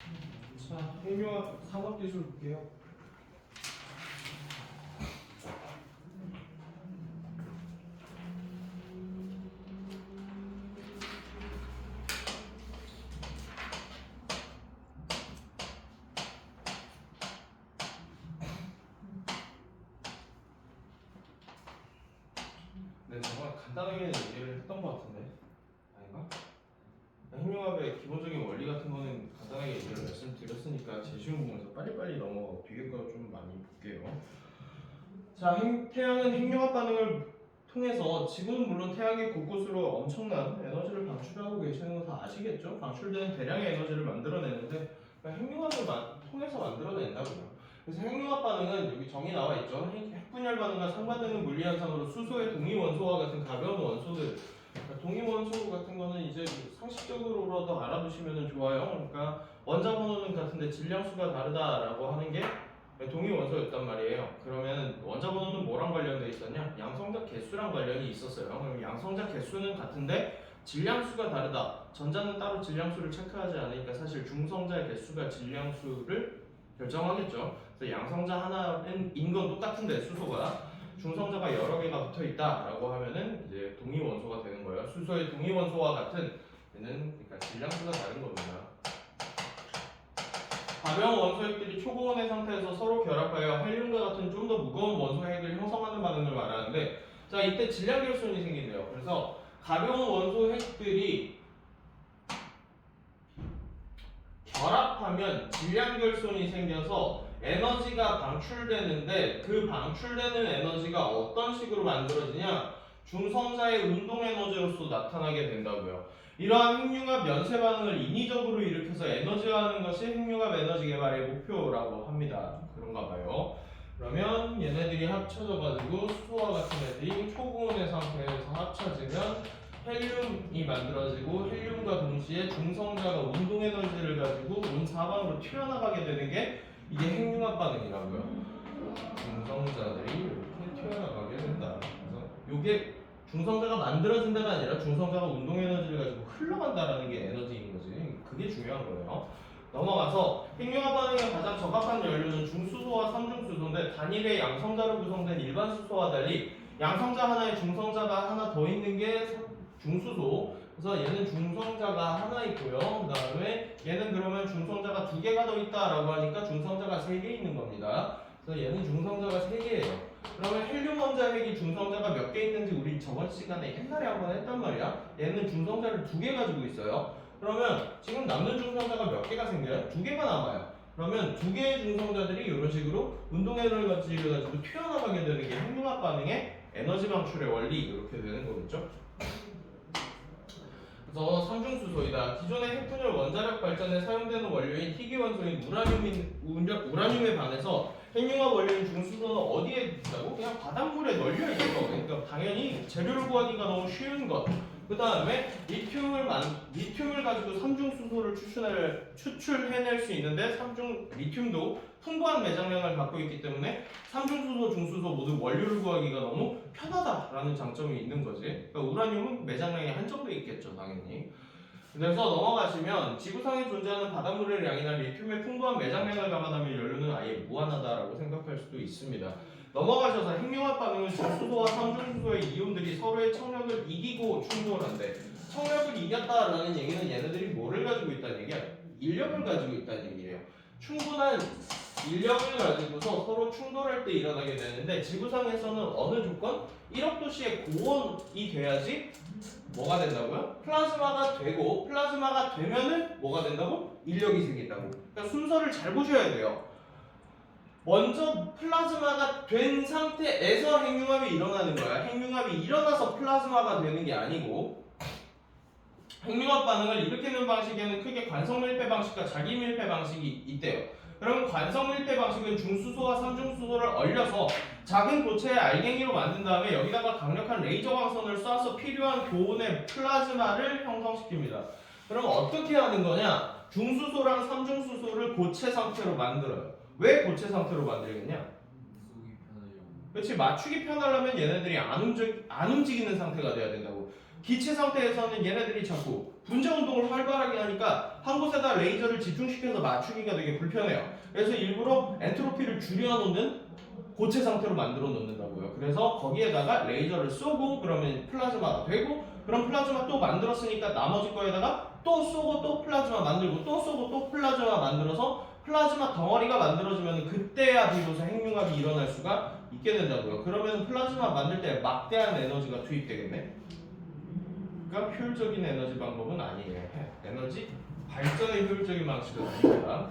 자, 핵융합 산업기술 볼게요. 네, 정말 간단하게 얘기를 했던 것 같은데 아닌가? 핵융합의 기본적인 원리 같은 거는 간단하게 얘기를 말씀드렸으니까 제일 쉬운 부분에서 빨리빨리 넘어가고 뒤에 거 좀 많이 볼게요. 자, 태양은 핵융합 반응을 통해서 지구는 물론 태양의 곳곳으로 엄청난 에너지를 방출하고 계시는 거 다 아시겠죠? 방출되는 대량의 에너지를 만들어내는데 핵융합을 통해서 만들어낸다고요. 그래서 핵융합 반응은 여기 정의 나와 있죠. 핵분열 반응과 상반되는 물리 현상으로 수소의 동위 원소와 같은 가벼운 원소들, 그러니까 동위 원소 같은 거는 이제 상식적으로라도 알아두시면 좋아요. 그러니까 원자 번호는 같은데 질량수가 다르다라고 하는 게 동위 원소였단 말이에요. 그러면 원자 번호는 뭐랑 관련돼 있었냐? 양성자 개수랑 관련이 있었어요. 그럼 양성자 개수는 같은데 질량수가 다르다. 전자는 따로 질량수를 체크하지 않으니까 사실 중성자 개수가 질량수를 결정하겠죠. 그래서 양성자 하나인 건 똑같은데 수소가 중성자가 여러 개가 붙어 있다라고 하면은 이제 동위 원소가 되는 거예요. 수소의 동위 원소와 같은 얘는 그러니까 질량수가 다른 겁니다. 가벼운 원소핵들이 초고온의 상태에서 서로 결합하여 헬륨과 같은 좀 더 무거운 원소핵을 형성하는 반응을 말하는데, 자, 이때 질량 결손이 생긴대요. 그래서 가벼운 원소핵들이 결합하면 질량 결손이 생겨서 에너지가 방출되는데 그 방출되는 에너지가 어떤 식으로 만들어지냐? 중성자의 운동 에너지로서 나타나게 된다고요. 이러한 핵융합 연쇄 반응을 인위적으로 일으켜서 에너지화하는 것이 핵융합 에너지 개발의 목표라고 합니다. 그런가 봐요. 그러면 얘네들이 합쳐져가지고 수소와 같은 애들이 초고온의 상태에서 합쳐지면 헬륨이 만들어지고 헬륨과 동시에 중성자가 운동 에너지를 가지고 온 사방으로 튀어나가게 되는 게 이게 핵융합 반응이라고요. 중성자들이 이렇게 튀어나가게 된다. 그래서 이게 중성자가 만들어진다가 아니라 중성자가 운동 에너지를 가지고 흘러간다라는 게 에너지인 거지. 그게 중요한 거예요. 넘어가서 핵융합 반응에 가장 적합한 연료는 중수소와 삼중수소인데 단일의 양성자로 구성된 일반 수소와 달리 양성자 하나에 중성자가 하나 더 있는 게 중수소. 그래서 얘는 중성자가 하나 있고요. 그 다음에 얘는 그러면 중성자가 두 개가 더 있다라고 하니까 중성자가 세 개 있는 겁니다. 그래서 얘는 중성자가 세 개예요. 그러면 헬륨 원자 핵이 중성자가 몇 개 있는지 우리 저번 시간에 옛날에 한번 했단 말이야. 얘는 중성자를 두 개 가지고 있어요. 그러면 지금 남는 중성자가 몇 개가 생겨요? 두 개가 남아요. 그러면 두 개의 중성자들이 이런 식으로 운동 에너지를 가지고 튀어나가게 되는 게 핵융합 반응의 에너지 방출의 원리 이렇게 되는 거겠죠. 그래서 삼중수소이다. 기존의 핵분열 원자력 발전에 사용되는 원료인 희귀원소인 우라늄에 반해서 핵융합 원료인 중수소는 어디에 있다고? 그냥 바닷물에 널려 있는 거. 그러니까 당연히 재료를 구하기가 너무 쉬운 것. 그 다음에 리튬을 가지고 삼중수소를 추출해낼 수 있는데 리튬도 풍부한 매장량을 갖고 있기 때문에 삼중수소, 중수소 모두 원료를 구하기가 너무 편하다라는 장점이 있는 거지. 그러니까 우라늄은 매장량이 한정돼 있겠죠, 당연히. 그래서 넘어가시면 지구상에 존재하는 바닷물의 양이나 리튬의 풍부한 매장량을 감안하면 연료는 아예 무한하다라고 생각할 수도 있습니다. 넘어가셔서 핵융합 반응은 중수소와 삼중수소의 이온들이 서로의 청력을 이기고 충돌한대. 청력을 이겼다라는 얘기는 얘네들이 뭐를 가지고 있다는 얘기야? 인력을 가지고 있다는 얘기예요. 충분한 인력을 가지고서 서로 충돌할 때 일어나게 되는데 지구상에서는 어느 조건? 1억 도씨의 고온이 돼야지 뭐가 된다고요? 플라즈마가 되고 플라즈마가 되면은 뭐가 된다고? 인력이 생긴다고. 그러니까 순서를 잘 보셔야 돼요. 먼저 플라즈마가 된 상태에서 핵융합이 일어나는 거야. 핵융합이 일어나서 플라즈마가 되는 게 아니고 핵융합 반응을 일으키는 방식에는 크게 관성밀폐 방식과 자기밀폐 방식이 있대요. 그럼 관성밀폐 방식은 중수소와 삼중수소를 얼려서 작은 고체의 알갱이로 만든 다음에 여기다가 강력한 레이저 광선을 쏴서 필요한 고온의 플라즈마를 형성시킵니다. 그럼 어떻게 하는 거냐? 중수소랑 삼중수소를 고체 상태로 만들어요. 왜 고체 상태로 만들겠냐? 그렇지, 맞추기 편하려면 얘네들이 안 움직이는 상태가 돼야 된다고. 기체 상태에서는 얘네들이 자꾸 분자 운동을 활발하게 하니까 한 곳에다 레이저를 집중시켜서 맞추기가 되게 불편해요. 그래서 일부러 엔트로피를 줄여놓는 고체 상태로 만들어 놓는다고요. 그래서 거기에다가 레이저를 쏘고 그러면 플라즈마가 되고, 그럼 플라즈마 또 만들었으니까 나머지 거에다가 또 쏘고 또 플라즈마 만들고 또 쏘고 또 플라즈마 만들어서 플라즈마 덩어리가 만들어지면 그때야 비로소 핵융합이 일어날 수가 있게 된다고요. 그러면 플라즈마 만들 때 막대한 에너지가 투입되겠네. 그러니까 효율적인 에너지 방법은 아니에요. 에너지 발전의 효율적인 방식은 아닙니다.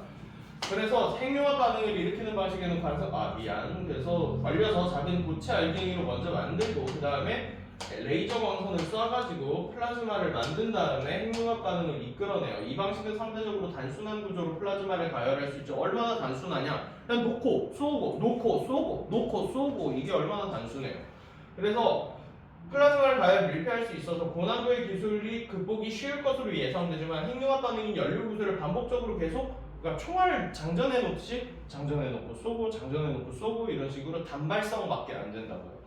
그래서 핵융합 반응을 일으키는 방식에는 그래서 말려서 작은 고체 알갱이로 먼저 만들고 그 다음에 레이저 광선을 쏴가지고 플라즈마를 만든 다음에 핵융합 반응을 이끌어내요. 이 방식은 상대적으로 단순한 구조로 플라즈마를 가열할 수 있죠. 얼마나 단순하냐? 그냥 놓고 쏘고 놓고 쏘고 놓고 쏘고, 이게 얼마나 단순해요. 그래서 플라즈마를 가열 밀폐할 수 있어서 고난도의 기술이 극복이 쉬울 것으로 예상되지만 핵융합 반응인 연료 구조를 반복적으로 계속, 그러니까 총알을 장전해 놓듯이 장전해 놓고 쏘고 장전해 놓고 쏘고 이런 식으로 단발성밖에 안 된다고요.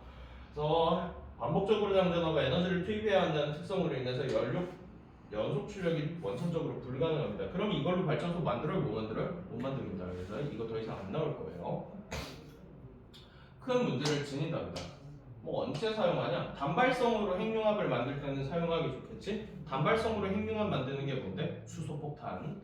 그래서 반복적으로 장전하고 에너지를 투입해야 한다는 특성으로 인해서 연속 출력이 원천적으로 불가능합니다. 그럼 이걸로 발전소 만들어요? 못 만들어요? 못 만듭니다. 그래서 이거 더 이상 안 나올 거예요. 큰 문제를 지닌답니다. 뭐 언제 사용하냐? 단발성으로 핵융합을 만들 때는 사용하기 좋겠지? 단발성으로 핵융합 만드는 게 뭔데? 수소폭탄.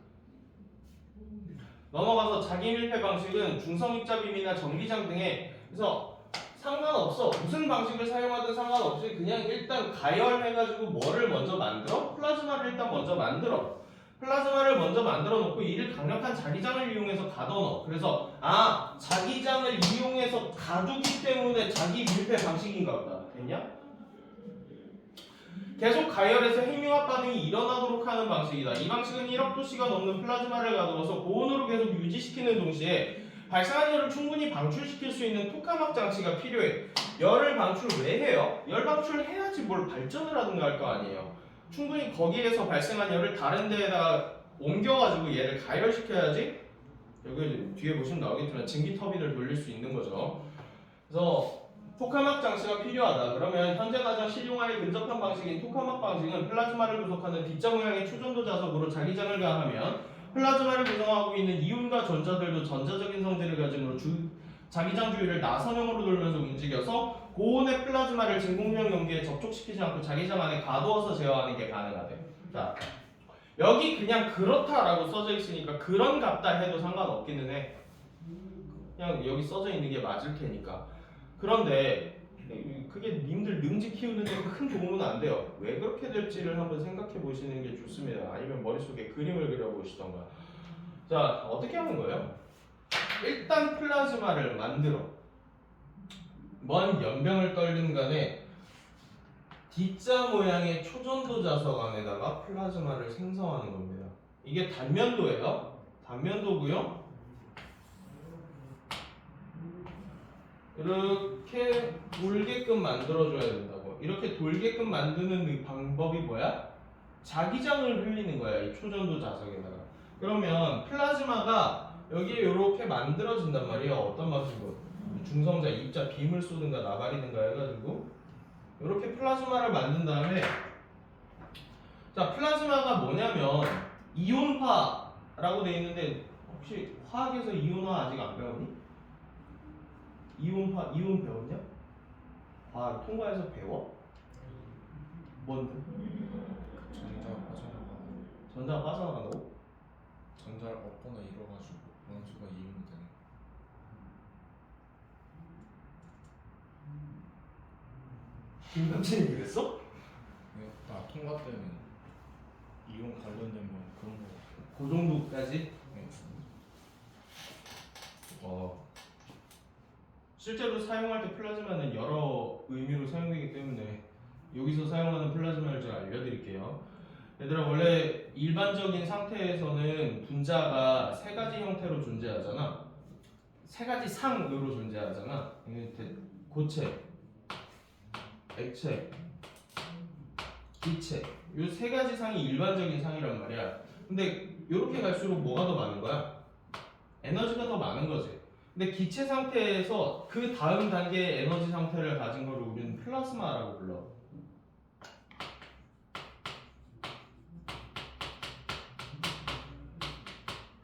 넘어가서 자기 밀폐 방식은 중성입자빔이나 전기장 등에, 그래서 상관없어. 무슨 방식을 사용하든 상관없이 그냥 일단 가열해가지고 뭐를 먼저 만들어? 플라즈마를 일단 먼저 만들어. 플라즈마를 먼저 만들어 놓고 이를 강력한 자기장을 이용해서 가둬넣어. 그래서 자기장을 이용해서 가두기 때문에 자기 밀폐 방식인가 보다. 됐냐? 계속 가열해서 핵융합 반응이 일어나도록 하는 방식이다. 이 방식은 1억 도씨가 넘는 플라즈마를 가둬서 고온으로 계속 유지시키는 동시에 발생한 열을 충분히 방출시킬 수 있는 토카막 장치가 필요해. 열을 방출 왜 해요? 열 방출해야지 뭘 발전을 하든가 할 거 아니에요. 충분히 거기에서 발생한 열을 다른 데에다가 옮겨가지고 얘를 가열시켜야지, 여기 뒤에 보시면 나오겠지만 증기 터빈을 돌릴 수 있는 거죠. 그래서 토카막 장치가 필요하다. 그러면 현재 가장 실용화에 근접한 방식인 토카막 방식은 플라즈마를 구성하는 D자 모양의 초전도 자석으로 자기장을 가하면 플라즈마를 구성하고 있는 이온과 전자들도 전자적인 성질을 가지므로 자기장 주위를 나선형으로 돌면서 움직여서 고온의 플라즈마를 진공형 용기에 접촉시키지 않고 자기장 안에 가두어서 제어하는 게 가능하대. 자, 여기 그냥 그렇다라고 써져 있으니까 그런 같다 해도 상관없기는 해. 그냥 여기 써져 있는 게 맞을 테니까. 그런데 그게 님들 능지 키우는 데 큰 도움은 안 돼요. 왜 그렇게 될지를 한번 생각해 보시는 게 좋습니다. 아니면 머릿속에 그림을 그려보시던가. 자, 어떻게 하는 거예요? 일단 플라즈마를 만들어. 먼 연병을 떨든 간에 D자 모양의 초전도 자석 안에다가 플라즈마를 생성하는 겁니다. 이게 단면도예요. 단면도고요. 이렇게 돌게끔 만들어줘야 된다고. 이렇게 돌게끔 만드는 이 방법이 뭐야? 자기장을 흘리는 거야, 이 초전도 자석에다가. 그러면 플라즈마가 여기에 이렇게 만들어진단 말이야. 어떤 방식으로? 중성자, 입자, 빔을 쏘든가 나발이든가 해가지고 이렇게 플라즈마를 만든 다음에, 자, 플라즈마가 뭐냐면 이온파라고 돼 있는데 혹시 화학에서 이온화 아직 안 배웠니? 이온 배웠냐? 과학 통과해서 배워? 뭔데? 전자가 빠져나간다고? 전자를 얻거나 잃어가지고 원소가 이온이 되는. 김남진이 그랬어? 나 통과 때는 이온 관련된 건 그런 거. 그 정도까지? 네. 실제로 사용할 때 플라즈마는 여러 의미로 사용되기 때문에 여기서 사용하는 플라즈마를 제가 알려드릴게요. 얘들아, 원래 일반적인 상태에서는 분자가 세 가지 형태로 존재하잖아. 세 가지 상으로 존재하잖아. 고체, 액체, 기체. 이 세 가지 상이 일반적인 상이란 말이야. 근데 이렇게 갈수록 뭐가 더 많은 거야? 에너지가 더 많은 거지. 근데 기체 상태에서 그 다음 단계의 에너지 상태를 가진 걸 우리는 플라즈마라고 불러.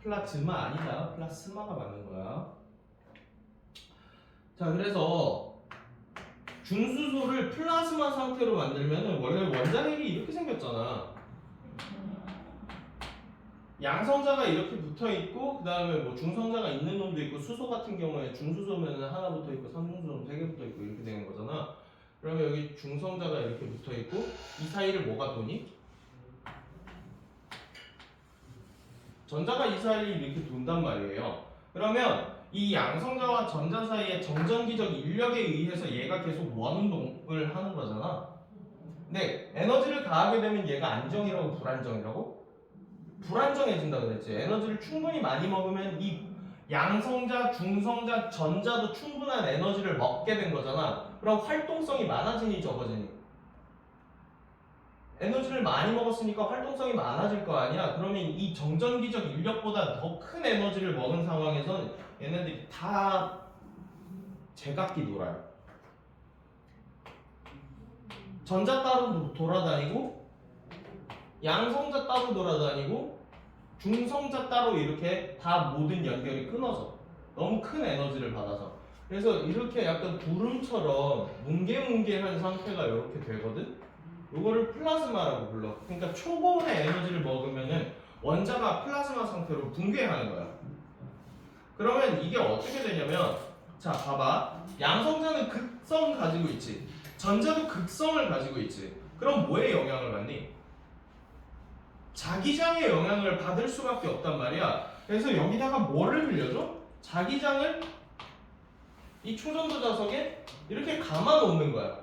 플라즈마 아니다. 플라스마가 맞는 거야. 자, 그래서 중수소를 플라즈마 상태로 만들면은 원래 원자핵이 이렇게 생겼잖아. 양성자가 이렇게 붙어 있고, 그 다음에 뭐 중성자가 있는 놈도 있고, 수소 같은 경우에 중수소면은 하나 붙어 있고, 삼중수소는 세 개 붙어 있고 이렇게 되는 거잖아. 그러면 여기 중성자가 이렇게 붙어 있고, 이 사이를 뭐가 도니? 전자가 이 사이를 이렇게 돈단 말이에요. 그러면 이 양성자와 전자 사이의 정전기적 인력에 의해서 얘가 계속 원운동을 하는 거잖아. 근데 에너지를 가하게 되면 얘가 안정이라고 불안정이라고? 불안정해진다 그랬지. 에너지를 충분히 많이 먹으면 이 양성자, 중성자, 전자도 충분한 에너지를 먹게 된 거잖아. 그럼 활동성이 많아지니 적어지니? 에너지를 많이 먹었으니까 활동성이 많아질 거 아니야. 그러면 이 정전기적 인력보다 더 큰 에너지를 먹은 상황에서는 얘네들이 다 제각기 놀아요. 전자 따로 돌아다니고, 양성자 따로 돌아다니고, 중성자 따로 이렇게 다 모든 연결이 끊어져. 너무 큰 에너지를 받아서. 그래서 이렇게 약간 구름처럼 뭉게뭉게한 상태가 이렇게 되거든. 이거를 플라즈마라고 불러. 그러니까 초고온의 에너지를 먹으면은 원자가 플라즈마 상태로 붕괴하는 거야. 그러면 이게 어떻게 되냐면, 자 봐봐. 양성자는 극성 가지고 있지. 전자도 극성을 가지고 있지. 그럼 뭐에 영향을 받니? 자기장의 영향을 받을 수밖에 없단 말이야. 그래서 여기다가 뭐를 흘려줘? 자기장을 이 초전도 자석에 이렇게 감아 놓는 거야.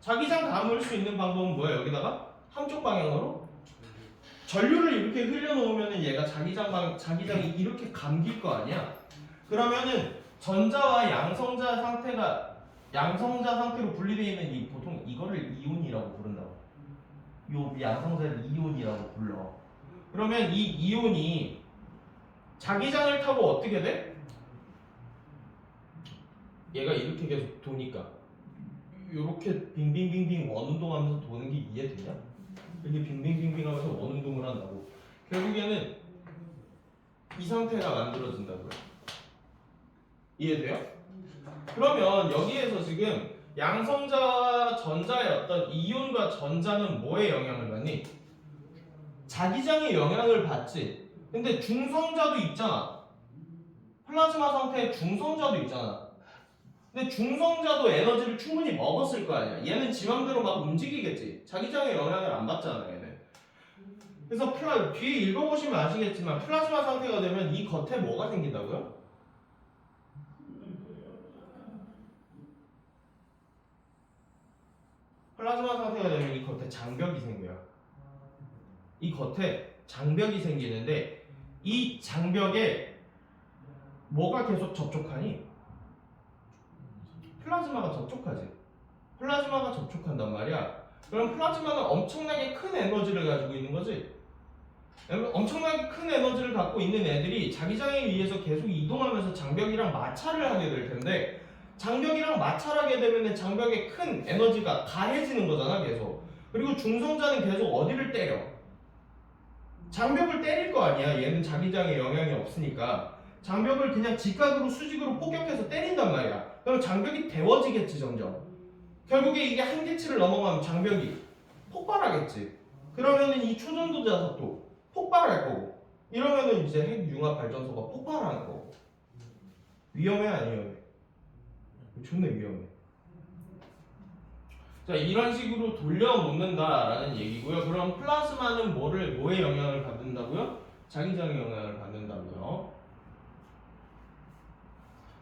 자기장 감을 수 있는 방법은 뭐야? 여기다가 한쪽 방향으로 전류를 이렇게 흘려 놓으면은 얘가 자기장이 이렇게 감길 거 아니야. 그러면은 전자와 양성자 상태로 분리되어 있는 이 보통 이거를 이온이라고 부른다고. 요 양성자를 이온이라고 불러. 그러면 이 이온이 자기장을 타고 어떻게 돼? 얘가 이렇게 계속 도니까 이렇게 빙빙빙빙 원운동하면서 도는 게 이해되냐? 이렇게 빙빙빙빙하면서 원운동을 한다고. 결국에는 이 상태가 만들어진다고요. 이해돼요? 그러면 여기에서 지금 양성자와 전자의 어떤 이온과 전자는 뭐에 영향을 받니? 자기장의 영향을 받지. 근데 중성자도 있잖아. 플라즈마 상태에 중성자도 있잖아. 근데 중성자도 에너지를 충분히 먹었을 거 아니야. 얘는 지 맘대로 막 움직이겠지. 자기장의 영향을 안 받잖아, 얘는. 그래서 뒤에 읽어보시면 아시겠지만 플라즈마 상태가 되면 이 겉에 뭐가 생긴다고요? 플라즈마 상태가 되면 이 겉에 장벽이 생겨요. 이 겉에 장벽이 생기는데 이 장벽에 뭐가 계속 접촉하니? 플라즈마가 접촉하지. 플라즈마가 접촉한단 말이야. 그럼 플라즈마는 엄청나게 큰 에너지를 가지고 있는 거지. 엄청나게 큰 에너지를 갖고 있는 애들이 자기장에 의해서 계속 이동하면서 장벽이랑 마찰을 하게 될 텐데, 장벽이랑 마찰하게 되면 장벽에 큰 에너지가 가해지는 거잖아, 계속. 그리고 중성자는 계속 어디를 때려? 장벽을 때릴 거 아니야. 얘는 자기장에 영향이 없으니까. 장벽을 그냥 직각으로 수직으로 폭격해서 때린단 말이야. 그럼 장벽이 데워지겠지, 점점. 결국에 이게 한계치를 넘어가면 장벽이 폭발하겠지. 그러면은 이 초전도 자석도 폭발할 거고. 이러면은 이제 핵융합 발전소가 폭발하는 거고. 위험해, 안 위험해? 존나 위험해. 자, 이런 식으로 돌려놓는다라는 얘기고요. 그럼 플라즈마는 뭐에 영향을 받는다고요? 자기장의 영향을 받는다고요.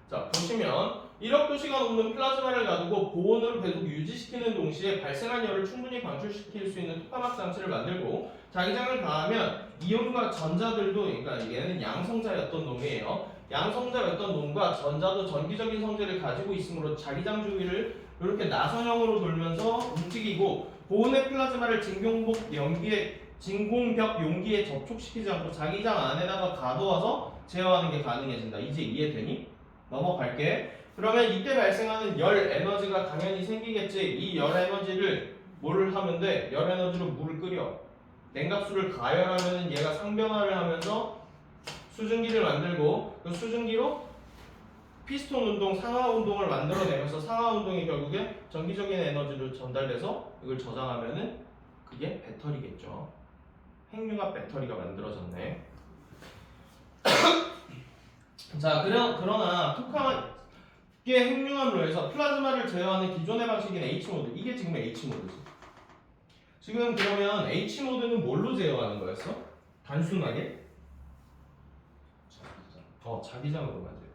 자, 보시면 1억 도시가 넘는 플라즈마를 놔두고 고온으로 계속 유지시키는 동시에 발생한 열을 충분히 방출시킬 수 있는 토카막 장치를 만들고, 자기장을 가하면 이온과 전자들도, 그러니까 얘는 양성자였던 놈이에요. 양성자였던 놈과 전자도 전기적인 성질을 가지고 있으므로 자기장 주위를 이렇게 나선형으로 돌면서 움직이고, 고온의 플라즈마를 진공벽 용기에 접촉시키지 않고 자기장 안에다가 가둬와서 제어하는 게 가능해진다. 이제 이해되니? 넘어갈게. 그러면 이때 발생하는 열 에너지가 당연히 생기겠지. 이 열 에너지를 뭘 하면 돼? 열 에너지로 물을 끓여. 냉각수를 가열하면은 얘가 상변화를 하면서 수증기를 만들고 그 수증기로 피스톤 운동, 상하 운동을 만들어내면서 상하 운동이 결국에 전기적인 에너지로 전달돼서 이걸 저장하면은 그게 배터리겠죠. 핵융합 배터리가 만들어졌네. 자, 그러나 토카게 핵융합로에서 플라즈마를 제어하는 기존의 방식인 H모드, 이게 지금 H모드지. 지금 그러면 H모드는 뭘로 제어하는 거였어? 단순하게? 자기장으로 맞아요.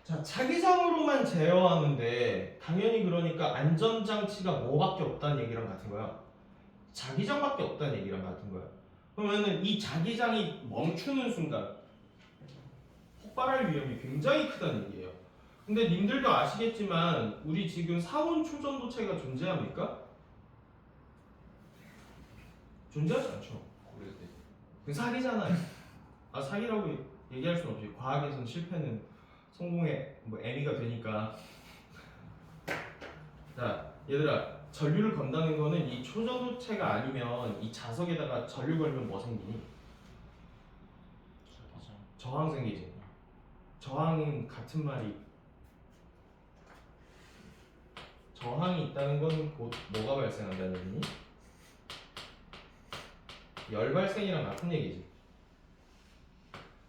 자, 자기장으로만 제어하는데 당연히 그러니까 안전장치가 뭐밖에 없다는 얘기랑 같은 거야. 자기장밖에 없다는 얘기랑 같은 거야. 그러면은 이 자기장이 멈추는 순간 폭발할 위험이 굉장히 크다는 얘기예요. 근데 님들도 아시겠지만 우리 지금 사온 초전도체가 존재합니까? 존재하지 않죠. 그 사기잖아요. 사기라고 얘기할 수는 없지. 과학에서는 실패는 성공의 애미가 되니까. 자, 얘들아, 전류를 건다는 거는 이 초전도체가 아니면 이 자석에다가 전류 걸면 뭐 생기니? 저항 생기지. 저항은 같은 말이. 저항이 있다는 건 곧 뭐가 발생한다는 얘기니? 열 발생이랑 같은 얘기지.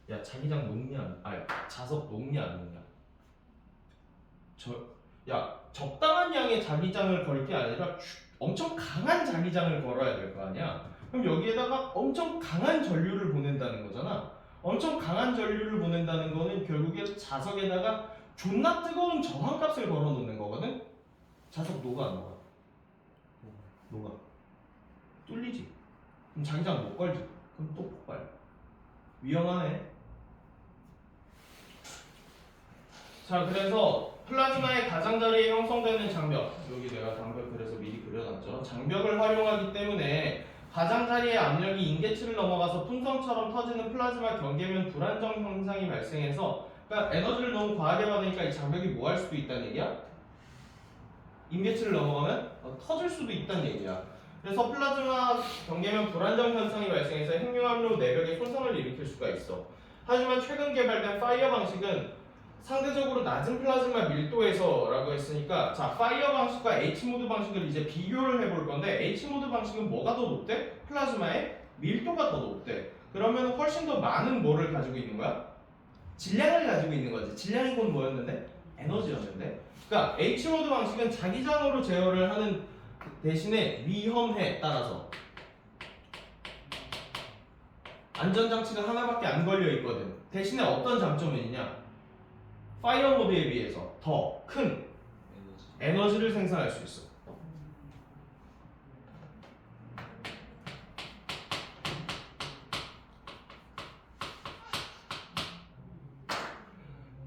야, 자기장 녹냐? 자석 녹냐 안 녹냐? 적당한 양의 자기장을 걸 게 아니라 엄청 강한 자기장을 걸어야 될 거 아니야. 그럼 여기에다가 엄청 강한 전류를 보낸다는 거잖아. 엄청 강한 전류를 보낸다는 거는 결국에 자석에다가 존나 뜨거운 저항값을 걸어 놓는 거거든. 자석 녹아 안 녹아? 녹아. 뚫리지. 그럼 자기장 못 걸지. 그럼 또 폭발. 위험하네. 자, 그래서 플라즈마의 가장자리에 형성되는 장벽, 여기 내가 장벽 그래서 미리 그려놨죠. 장벽을 활용하기 때문에 가장자리의 압력이 인계치를 넘어가서 풍선처럼 터지는 플라즈마 경계면 불안정 현상이 발생해서, 그러니까 에너지를 너무 과하게 받으니까 이 장벽이 뭐 할 수도 있다는 얘기야? 인계치를 넘어가면 터질 수도 있다는 얘기야. 그래서 플라즈마 경계면 불안정 현상이 발생해서 핵융합로 내벽에 손상을 일으킬 수가 있어. 하지만 최근 개발된 파이어 방식은 상대적으로 낮은 플라즈마 밀도에서라고 했으니까, 자, 파이어 방식과 H모드 방식을 이제 비교를 해볼 건데, H모드 방식은 뭐가 더 높대? 플라즈마의 밀도가 더 높대. 그러면 훨씬 더 많은 뭐를 가지고 있는 거야? 질량을 가지고 있는 거지. 질량이 곧 뭐였는데? 에너지였는데. 그러니까 H모드 방식은 자기장으로 제어를 하는 대신에 위험해. 따라서 안전장치가 하나밖에 안 걸려 있거든. 대신에 어떤 장점이 있냐? 파이어 모드에 비해서 더 큰 에너지를 생산할 수 있어.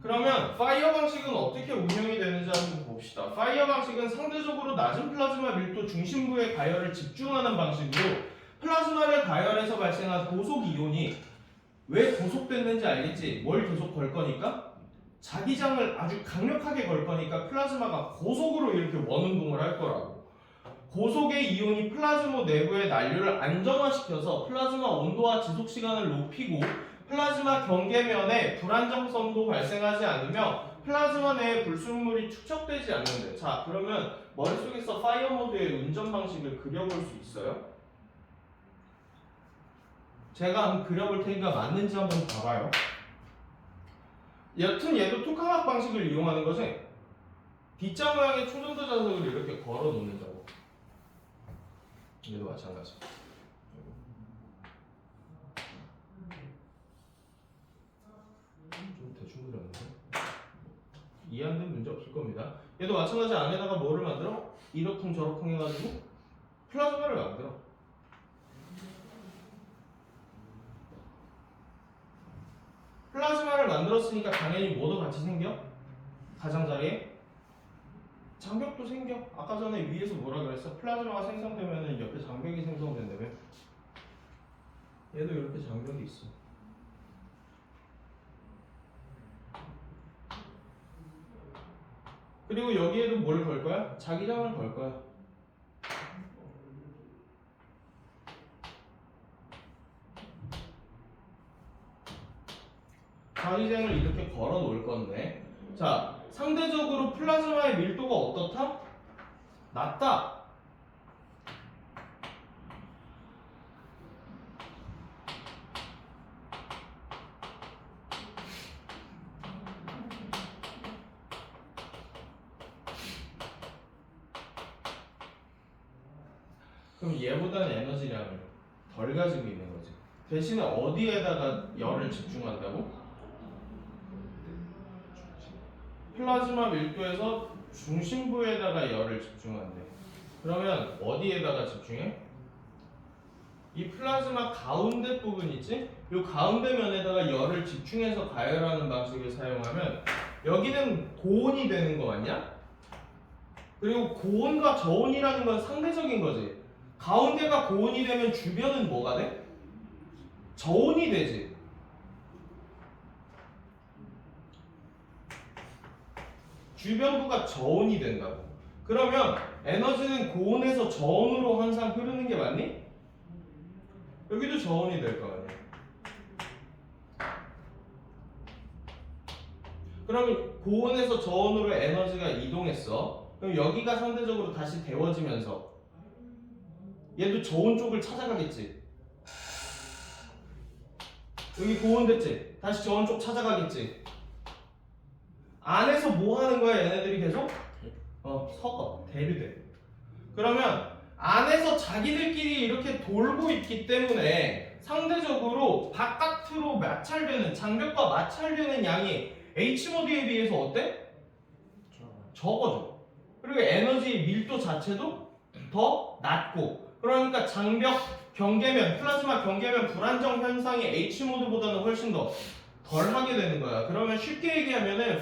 그러면 파이어 방식은 어떻게 운영이 되는지 한번 봅시다. 파이어 방식은 상대적으로 낮은 플라즈마 밀도 중심부의 가열을 집중하는 방식으로 플라즈마를 가열해서 발생한 고속 이온이 왜 고속됐는지 알겠지? 뭘 계속 걸 거니까? 자기장을 아주 강력하게 걸 거니까 플라즈마가 고속으로 이렇게 원운동을 할 거라고. 고속의 이온이 플라즈마 내부의 난류를 안정화시켜서 플라즈마 온도와 지속 시간을 높이고 플라즈마 경계면에 불안정성도 발생하지 않으며 플라즈마 내에 불순물이 축적되지 않는데. 자, 그러면 머릿속에서 파이어 모드의 운전 방식을 그려볼 수 있어요? 제가 한번 그려볼 테니까 맞는지 한번 봐봐요. 여튼 얘도 토카막 방식을 이용하는 거지. D자 모양의 초전도 자석을 이렇게 걸어 놓는다고. 얘도 마찬가지. 좀 대충 그렸는데 이해 안 되면 문제 없을 겁니다. 얘도 마찬가지. 안에다가 뭐를 만들어? 이러쿵 저러쿵 해가지고 플라즈마를 만들어. 플라즈마를 만들었으니까 당연히 뭐도 같이 생겨? 가장자리에 장벽도 생겨. 아까 전에 위에서 뭐라 그랬어? 플라즈마가 생성되면 옆에 장벽이 생성된다며. 얘도 이렇게 장벽이 있어. 그리고 여기에도 뭘 걸 거야? 자기장을 걸 거야. 자기장을 이렇게 걸어 놓을 건데, 자, 상대적으로 플라즈마의 밀도가 어떻다? 낮다. 그럼 얘보다는 에너지량을 덜 가지고 있는 거지. 대신에 어디에다가 열을 집중한다고? 플라즈마 밀도에서 중심부에다가 열을 집중한대. 그러면 어디에다가 집중해? 이 플라즈마 가운데 부분 있지? 이 가운데 면에다가 열을 집중해서 가열하는 방식을 사용하면 여기는 고온이 되는 거 맞냐? 그리고 고온과 저온이라는 건 상대적인 거지. 가운데가 고온이 되면 주변은 뭐가 돼? 저온이 되지. 주변부가 저온이 된다고. 그러면 에너지는 고온에서 저온으로 항상 흐르는 게 맞니? 여기도 저온이 될 거 아니야. 그러면 고온에서 저온으로 에너지가 이동했어. 그럼 여기가 상대적으로 다시 데워지면서 얘도 저온 쪽을 찾아가겠지. 여기 고온 됐지? 다시 저온 쪽 찾아가겠지. 안에서 뭐 하는 거야 얘네들이 계속? 섞어. 대류돼. 그러면 안에서 자기들끼리 이렇게 돌고 있기 때문에 상대적으로 바깥으로 마찰되는, 장벽과 마찰되는 양이 H모드에 비해서 어때? 적어져. 그리고 에너지 밀도 자체도 더 낮고, 그러니까 장벽 경계면, 플라즈마 경계면 불안정 현상이 H모드보다는 훨씬 더 덜 하게 되는 거야. 그러면 쉽게 얘기하면은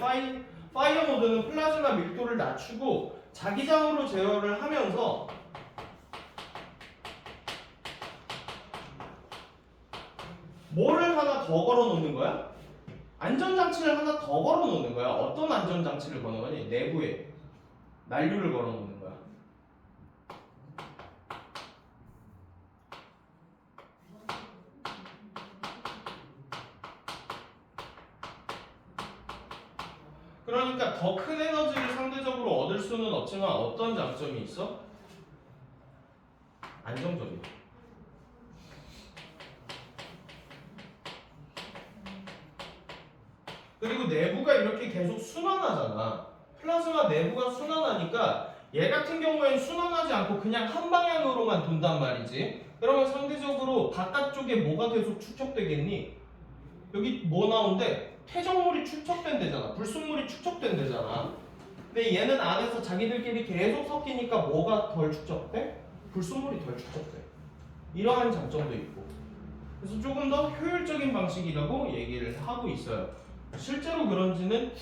파이어 모드는 플라즈마 밀도를 낮추고 자기장으로 제어를 하면서 뭐를 하나 더 걸어 놓는 거야? 안전장치를 하나 더 걸어 놓는 거야. 어떤 안전장치를 거는 거니? 내부에 난류를 걸어 놓는 거야. 그러니까 더 큰 에너지를 상대적으로 얻을 수는 없지만 어떤 장점이 있어? 안정적이야. 그리고 내부가 이렇게 계속 순환하잖아. 플라즈마 내부가 순환하니까 얘 같은 경우에는 순환하지 않고 그냥 한 방향으로만 돈단 말이지. 그러면 상대적으로 바깥쪽에 뭐가 계속 축적되겠니? 여기 뭐 나온대? 퇴적물이 축적된대잖아. 불순물이 축적된대잖아. 근데 얘는 안에서 자기들끼리 계속 섞이니까 뭐가 덜 축적돼? 불순물이 덜 축적돼. 이러한 장점도 있고. 그래서 조금 더 효율적인 방식이라고 얘기를 하고 있어요. 실제로 그런지는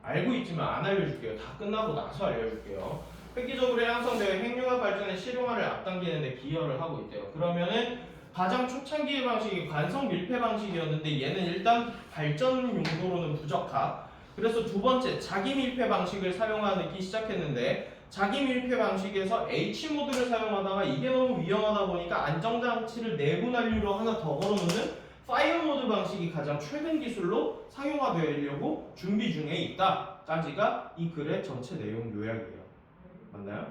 알고 있지만 안 알려줄게요. 다 끝나고 나서 알려줄게요. 획기적으로 양성되어 핵융합 발전의 실용화를 앞당기는 데 기여를 하고 있대요. 그러면은 가장 초창기의 방식이 관성 밀폐 방식이었는데 얘는 일단 발전 용도로는 부적합. 그래서 두 번째 자기 밀폐 방식을 사용하기 시작했는데 자기 밀폐 방식에서 H 모드를 사용하다가 이게 너무 위험하다 보니까 안정장치를 내부 난류로 하나 더 걸어놓는 파이어 모드 방식이 가장 최근 기술로 상용화되려고 준비 중에 있다 까지가 이 글의 전체 내용 요약이에요. 맞나요?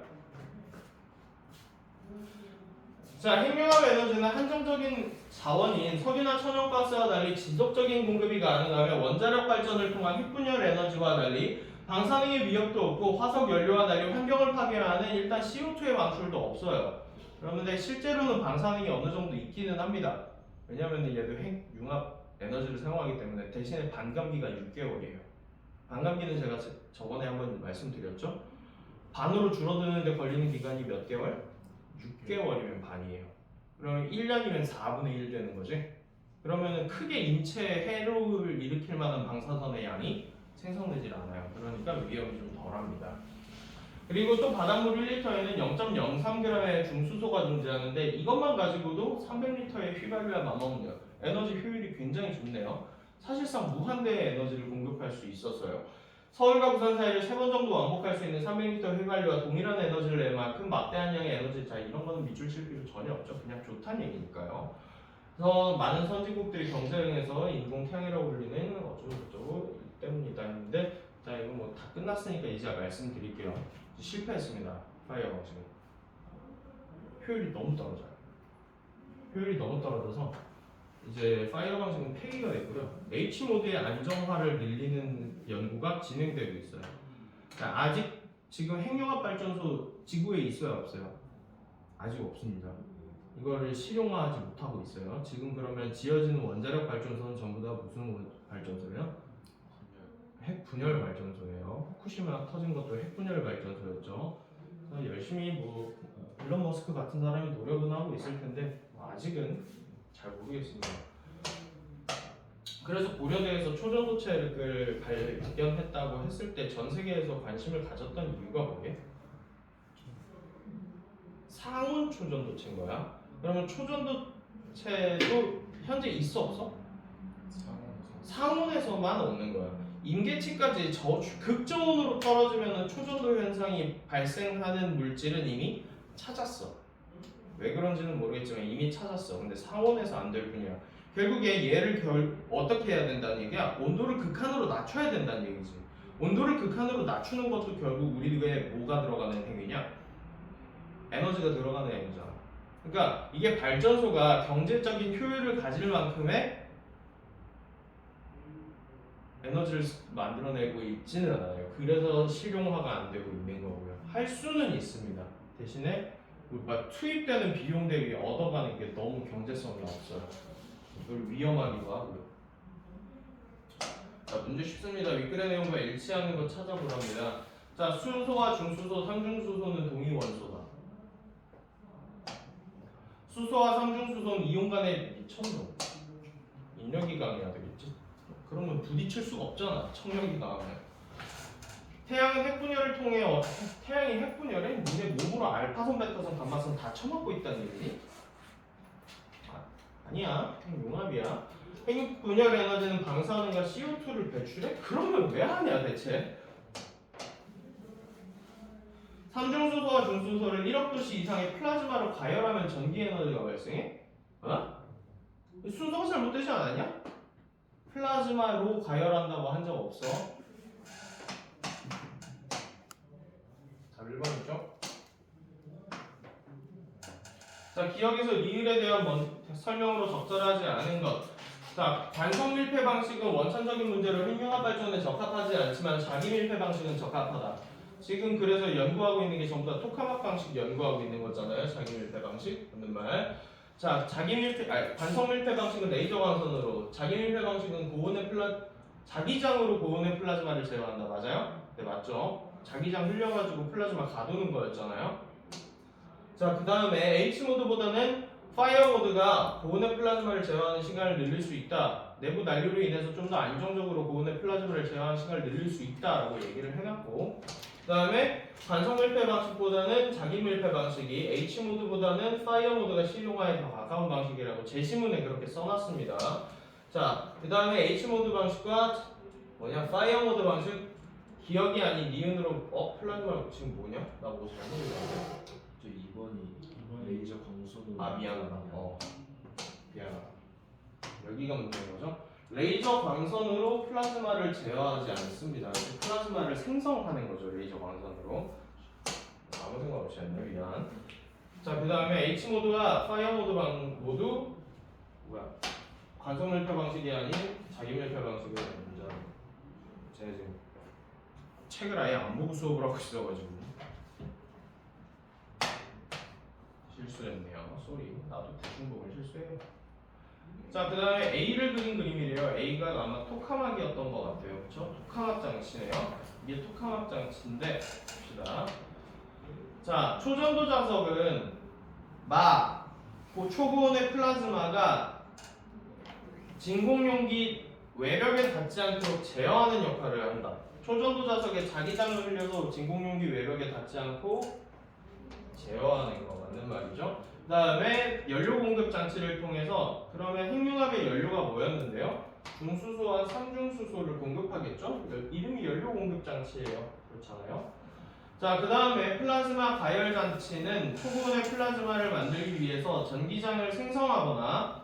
자, 핵융합 에너지는 한정적인 자원인 석유나 천연가스와 달리 지속적인 공급이 가능하며 원자력 발전을 통한 핵분열 에너지와 달리 방사능의 위협도 없고 화석 연료와 달리 환경을 파괴하는 일단 CO2의 방출도 없어요. 그런데 실제로는 방사능이 어느 정도 있기는 합니다. 왜냐하면 얘도 핵융합 에너지를 사용하기 때문에 대신에 반감기가 6개월이에요. 반감기는 제가 저번에 한번 말씀드렸죠. 반으로 줄어드는데 걸리는 기간이 몇 개월? 6개월이면 반이에요. 그러면 1년이면 4분의 1 되는 거지. 그러면은 크게 인체에 해로를 일으킬 만한 방사선의 양이 생성되질 않아요. 그러니까 위험이 좀 덜합니다. 그리고 또 바닷물 1리터에는 0.03g의 중수소가 존재하는데 이것만 가지고도 300리터의 휘발유와 맞먹는 에너지 효율이 굉장히 좋네요. 사실상 무한대의 에너지를 공급할 수 있었어요. 서울과 부산 사이를 3번 정도 왕복할 수 있는 300m 휘발유와 동일한 에너지를 낼 만큼 막대한 양의 에너지, 자 이런 거는 밑줄 칠 필요 전혀 없죠. 그냥 좋다는 얘기니까요. 그래서 많은 선진국들이 경제응해서 인공 태양이라고 불리는 어쩌고저쩌고 때문이다 했는데, 자 이거 뭐 다 끝났으니까 이제 말씀드릴게요. 실패했습니다. 파이어 방식은 효율이 너무 떨어져요. 효율이 너무 떨어져서 이제 파이어 방식은 폐기가 됐고요. H 모드의 안정화를 늘리는 연구가 진행되고 있어요. 그러니까 아직 지금 핵융합 발전소 지구에 있어요, 없어요? 아직 없습니다. 이거를 실용화하지 못하고 있어요. 지금 그러면 지어지는 원자력 발전소는 전부 다 무슨 발전소예요? 핵 분열 발전소예요. 후쿠시마 터진 것도 핵 분열 발전소였죠. 그래서 열심히 뭐 일론 머스크 같은 사람이 노력은 하고 있을 텐데 뭐 아직은 잘 모르겠습니다. 그래서 고려대에서 초전도체를 발견했다고 했을 때 전 세계에서 관심을 가졌던 이유가 뭐게? 상온 초전도체인 거야. 그러면 초전도체도 현재 있어 없어? 상온에서만 없는 거야. 임계치까지 극저온으로 떨어지면 초전도 현상이 발생하는 물질은 이미 찾았어. 왜 그런지는 모르겠지만 이미 찾았어. 근데 상온에서 안 될 뿐이야. 결국에 얘를 어떻게 해야 된다는 얘기야? 온도를 극한으로 낮춰야 된다는 얘기지. 온도를 극한으로 낮추는 것도 결국 우리에게 뭐가 들어가는 행위냐? 에너지가 들어가는 행위잖아. 그러니까 이게 발전소가 경제적인 효율을 가질 만큼의 에너지를 만들어내고 있지는 않아요. 그래서 실용화가 안 되고 있는 거고요. 할 수는 있습니다. 대신에 투입되는 비용 대비 얻어가는 게 너무 경제성이 없어요. 이걸 위험하기도 하고요. 자, 문제 쉽습니다. 윗글의 내용과 일치하는 거 찾아보랍니다. 자, 수소와 중수소, 삼중수소는 동위 원소다. 수소와 삼중수소는 이온 간에 미쳤노. 인력이 강해야 되겠지. 그러면 부딪힐 수가 없잖아. 청력이 강하면. 태양은 핵분열을 통해 태양이 핵분열에 니네 몸으로 알파선, 베타선, 감마선 다 처먹고 있다는 얘기니? 아니야. 핵융합이야. 핵분열 에너지는 방사능과 CO2를 배출해? 그러면 왜 하냐 대체? 삼중수소와 중수소를 1억 도씨 이상의 플라즈마로 가열하면 전기 에너지가 발생해? 어? 순서가 잘못되지 않았냐? 플라즈마로 가열한다고 한 적 없어. 자, 1번이죠. 자, 기억에서 리을에 대한 설명으로 적절하지 않은 것. 자, 관성 밀폐 방식은 원천적인 문제로 핵융합 발전에 적합하지 않지만 자기 밀폐 방식은 적합하다. 지금 그래서 연구하고 있는 게 전부 다 토카막 방식 연구하고 있는 거잖아요. 자기 밀폐 방식 맞는 말. 자, 관성 밀폐 방식은 레이저 광선으로, 자기 밀폐 방식은 자기장으로 고온의 플라즈마를 제어한다. 맞아요? 네, 맞죠? 자기장 흘려가지고 플라즈마 가두는 거였잖아요. 자, 그 다음에 H 모드보다는 파이어 모드가 고온의 플라즈마를 제어하는 시간을 늘릴 수 있다. 내부 난류로 인해서 좀 더 안정적으로 고온의 플라즈마를 제어하는 시간을 늘릴 수 있다라고 얘기를 해놨고, 그 다음에 관성 밀폐 방식보다는 자기 밀폐 방식이 H 모드보다는 파이어 모드가 실용화에 더 가까운 방식이라고 제시문에 그렇게 써놨습니다. 자, 그 다음에 H 모드 방식과 파이어 모드 방식, 기억이 아닌 니은으로 플라즈마 지금 뭐냐? 나 뭐 잘못 읽었네. 저 2번이 레이저 광선으로. 아, 미안하다. 미안하다. 여기가 문제인 거죠? 레이저 광선으로 플라즈마를 제어하지 않습니다. 플라즈마를 생성하는 거죠. 레이저 광선으로. 아무 생각 없이 했네. 미안. 자, 그 다음에 H 모드와 파이어 모두 관성 밀폐 방식이 아닌 자기 밀폐 방식을 문제는 제가 지금 책을 아예 안 보고 수업을 하고 있어가지고 실수했네요. 쏘리. 나도 대충 보면 실수해요. 자, 그 다음에 A를 그린 그림이래요. A가 아마 토카막이었던 것 같아요. 그쵸? 토카막 장치네요. 이게 토카막 장치인데 봅시다. 자, 초전도 자석은 초고온의 플라즈마가 진공용기 외벽에 닿지 않도록 제어하는 역할을 한다. 초전도 자석에 자기장을 흘려서 진공용기 외벽에 닿지 않고 제어하는 거 맞는 말이죠. 그 다음에 연료 공급 장치를 통해서, 그러면 핵융합의 연료가 뭐였는데요? 중수소와 삼중수소를 공급하겠죠? 이름이 연료 공급 흡입 장치예요. 그렇잖아요. 자, 그 다음에 플라즈마 가열 장치는 초고온의 플라즈마를 만들기 위해서 전기장을 생성하거나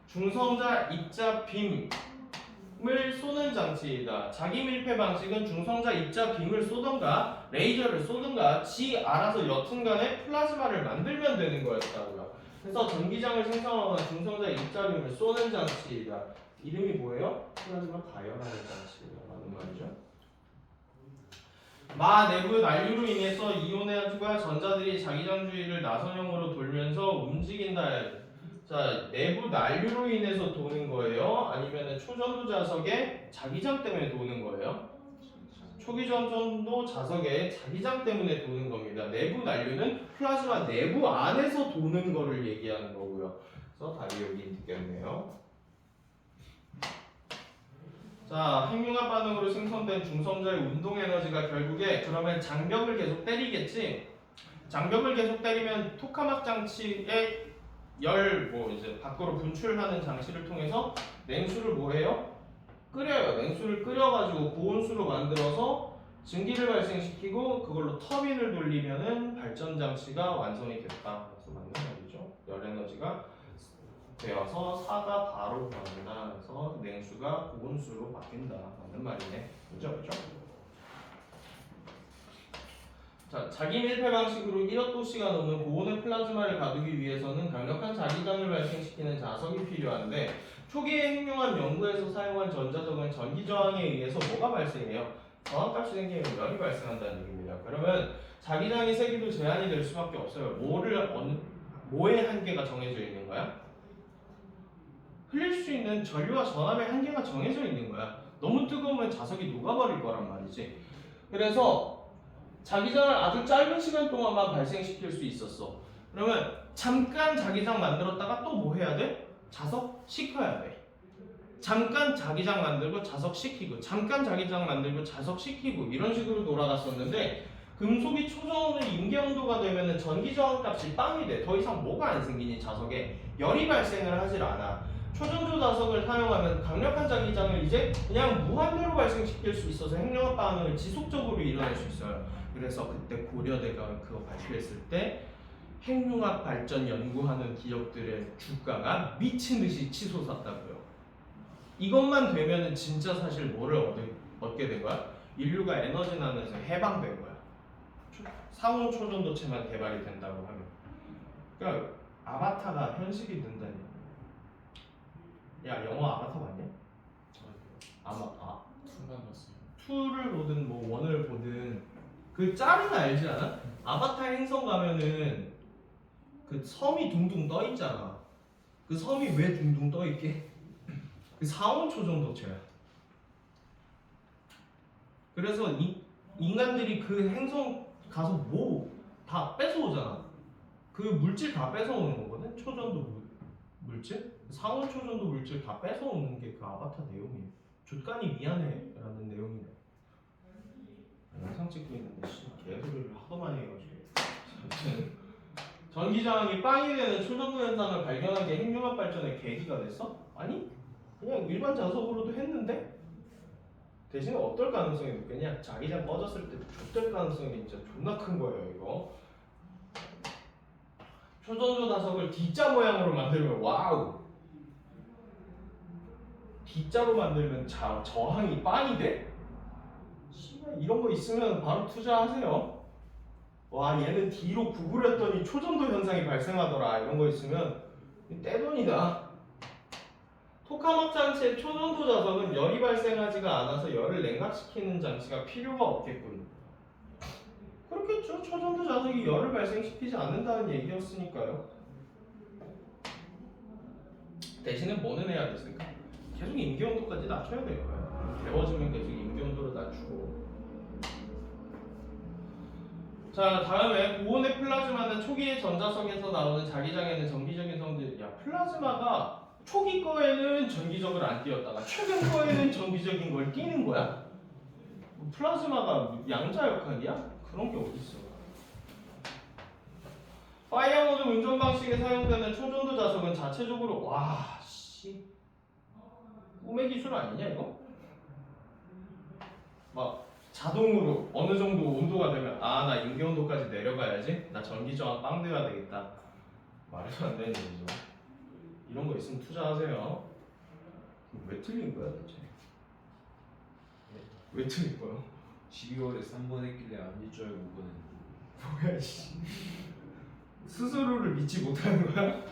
중성자 입자 빔을 쏘는 장치이다. 자기 밀폐 방식은 중성자 입자 빔을 쏘던가 레이저를 쏘던가 지 알아서 여튼간에 플라즈마를 만들면 되는 거였다고요. 그래서 전기장을 생성하거나 중성자 입자 빔을 쏘는 장치이다. 이름이 뭐예요? 플라즈마 가열하는 장치예요. 맞는 말이죠. 마 내부 난류로 인해서 이온과 전자들이 자기장 주위를 나선형으로 돌면서 움직인다. 자, 내부 난류로 인해서 도는 거예요? 아니면 초전도 자석의 자기장 때문에 도는 거예요? 초기전도 자석의 자기장 때문에 도는 겁니다. 내부 난류는 플라즈마 내부 안에서 도는 거를 얘기하는 거고요. 그래서 답이 여기 있겠네요. 자, 핵융합 반응으로 생성된 중성자의 운동 에너지가 결국에 그러면 장벽을 계속 때리겠지. 장벽을 계속 때리면 토카막 장치의 열 이제 밖으로 분출하는 장치를 통해서 냉수를 뭐해요? 끓여요. 냉수를 끓여가지고 고온수로 만들어서 증기를 발생시키고 그걸로 터빈을 돌리면은 발전 장치가 완성이 됐다. 그래서 맞는 말이죠. 열 에너지가 되어서 사가 바로 변한다. 그래서 냉수가 고온수로 바뀐다. 맞는 말이네. 그죠? 그죠? 자, 자기 밀폐 방식으로 1억 도씨가 넘는 고온의 플라즈마를 가두기 위해서는 강력한 자기장을 발생시키는 자석이 필요한데 초기의 핵융합 연구에서 사용한 전자석은 전기 저항에 의해서 뭐가 발생해요? 저항값이 생기면 열이 발생한다는 얘기입니다. 그러면 자기장의 세기도 제한이 될 수밖에 없어요. 뭐의 한계가 정해져 있는 거야? 흘릴 수 있는 전류와 전압의 한계가 정해져 있는 거야. 너무 뜨거우면 자석이 녹아버릴 거란 말이지. 그래서 자기장을 아주 짧은 시간 동안만 발생시킬 수 있었어. 그러면 잠깐 자기장 만들었다가 또 뭐 해야 돼? 자석 식혀야 돼. 잠깐 자기장 만들고 자석 식히고 잠깐 자기장 만들고 자석 식히고 이런 식으로 돌아갔었는데 금속이 초저온의 임계 온도가 되면은 전기 저항 값이 빵이 돼. 더 이상 뭐가 안 생기니 자석에 열이 발생을 하질 않아. 초전조 자석을 사용하면 강력한 자기장을 이제 그냥 무한대로 발생시킬 수 있어서 핵융합 반응을 지속적으로 일어낼 수 있어요. 그래서 그때 고려대가 그거 발표했을 때 핵융합 발전 연구하는 기업들의 주가가 미친 듯이 치솟았다고요. 이것만 되면은 진짜 사실 뭐를 얻게 된 거야? 인류가 에너지난에서 해방된 거야. 상온 초전도체만 개발이 된다고 하면. 그러니까 아바타가 현실이 된다니. 야, 영화 아바타 봤냐? 순간 봤어요. 2를 보든 뭐 1을 보든 그 짤은 알지 않아? 아바타 행성 가면은 그 섬이 둥둥 떠 있잖아. 그 섬이 왜 둥둥 떠 있게? 그 상온 초전도체야. 그래서 인간들이 그 행성 가서 뭐 다 뺏어오잖아. 그 물질 다 뺏어오는 거거든. 초전도 물질, 상온 초전도 물질 다 뺏어오는 게 그 아바타 내용이에요. 족간이 미안해라는 내용이네. 영상 찍고 있는데 개소리를 하도 많이 해가지고. 전기저항이 빵이 되는 초전도 현상을 발견한 게 핵융합 발전의 계기가 됐어? 아니? 그냥 일반 자석으로도 했는데 대신에 어떨 가능성이 높겠냐? 자기장 꺼졌을 때 족될 가능성이 진짜 존나 큰 거예요 이거. 초전조 자석을 D자 모양으로 만들면 와우. D자로 만들면 저항이 빵이 돼? 씨발 이런 거 있으면 바로 투자하세요. 와 얘는 D로 구부렸더니 초전도 현상이 발생하더라. 이런 거 있으면 떼돈이다. 토카막 장치의 초전도 자석은 열이 발생하지가 않아서 열을 냉각시키는 장치가 필요가 없겠군. 그렇겠죠. 초전도 자석이 열을 발생시키지 않는다는 얘기였으니까요. 대신에 뭐는 해야 됐을까? 계속 임계온도까지 낮춰야 될 거야. 데워지면 계속 임계온도를 낮추고. 자, 다음에 고온의 플라즈마는 초기의 전자석에서 나오는 자기장에는 정기적인 성질. 야, 플라즈마가 초기 거에는 전기적을 안 띄었다가 최근 거에는 전기적인 걸 띄는 거야? 플라즈마가 양자 역학이야? 그런 게 어딨어. 파이어모드 운전 방식에 사용되는 초전도 자석은 자체적으로 와 꿈의 기술 아니냐 이거? 막 자동으로 어느 정도 온도가 되면 아 나 임계 온도까지 내려가야지 나 전기 저항 빵 돼야 되겠다 말해도 안 되는 얘기죠. 이런 거 있으면 투자하세요. 왜 틀린 거야 대체? 왜 틀린 거야? 12월에 3번 했길래 아닐 줄 알고 5번 했는데. 뭐야 씨. 스스로를 믿지 못하는 거야?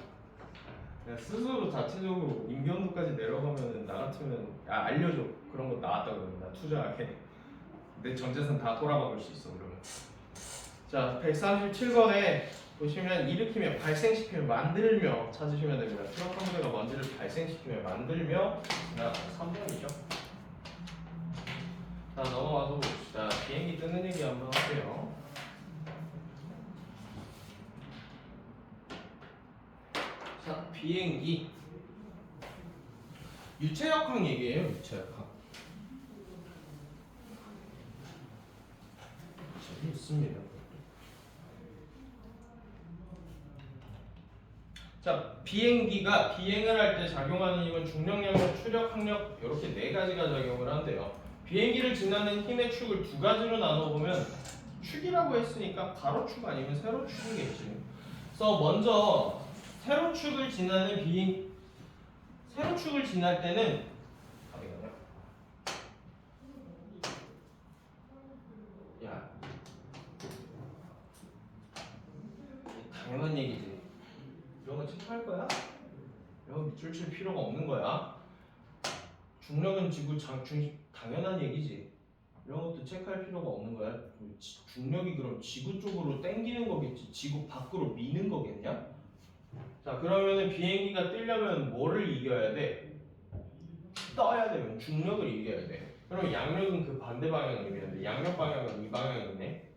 그냥 스스로 자체적으로 임계 온도까지 내려가면 나 같으면 야 알려줘 그런 거 나왔다 그러면 나 투자하게 내 전 재산 다 돌아박을 수 있어 그러면. 자 137번에 보시면 일으키며 발생시키며 만들며 찾으시면 됩니다. 트럭 한 부대가 먼지를 발생시키며 만들며 자 3번이죠. 자 넘어가서 봅시다. 비행기 뜨는 얘기 한번 할게요. 자 비행기 유체역학 얘기예요. 유체역학 재미있습니다. 자 비행기가 비행을 할 때 작용하는 힘은 중력, 양력, 추력, 항력 이렇게 네 가지가 작용을 한대요. 비행기를 지나는 힘의 축을 두 가지로 나눠보면 축이라고 했으니까 가로축 아니면 세로축이겠지. 그래서 먼저 세로축을 지나는 세로축을 지날 때는 야 당연한 얘기지. 이런 거 체크할 거야? 이런 거 밑줄 칠 필요가 없는 거야. 중력은 지구 당연한 얘기지. 이런 것도 체크할 필요가 없는 거야. 중력이 그럼 지구 쪽으로 당기는 거겠지. 지구 밖으로 미는 거겠냐? 자 그러면은 비행기가 뜨려면 뭐를 이겨야 돼? 떠야 되면 중력을 이겨야 돼. 그럼 양력은 그 반대 방향이면 양력 방향은 이 방향이네.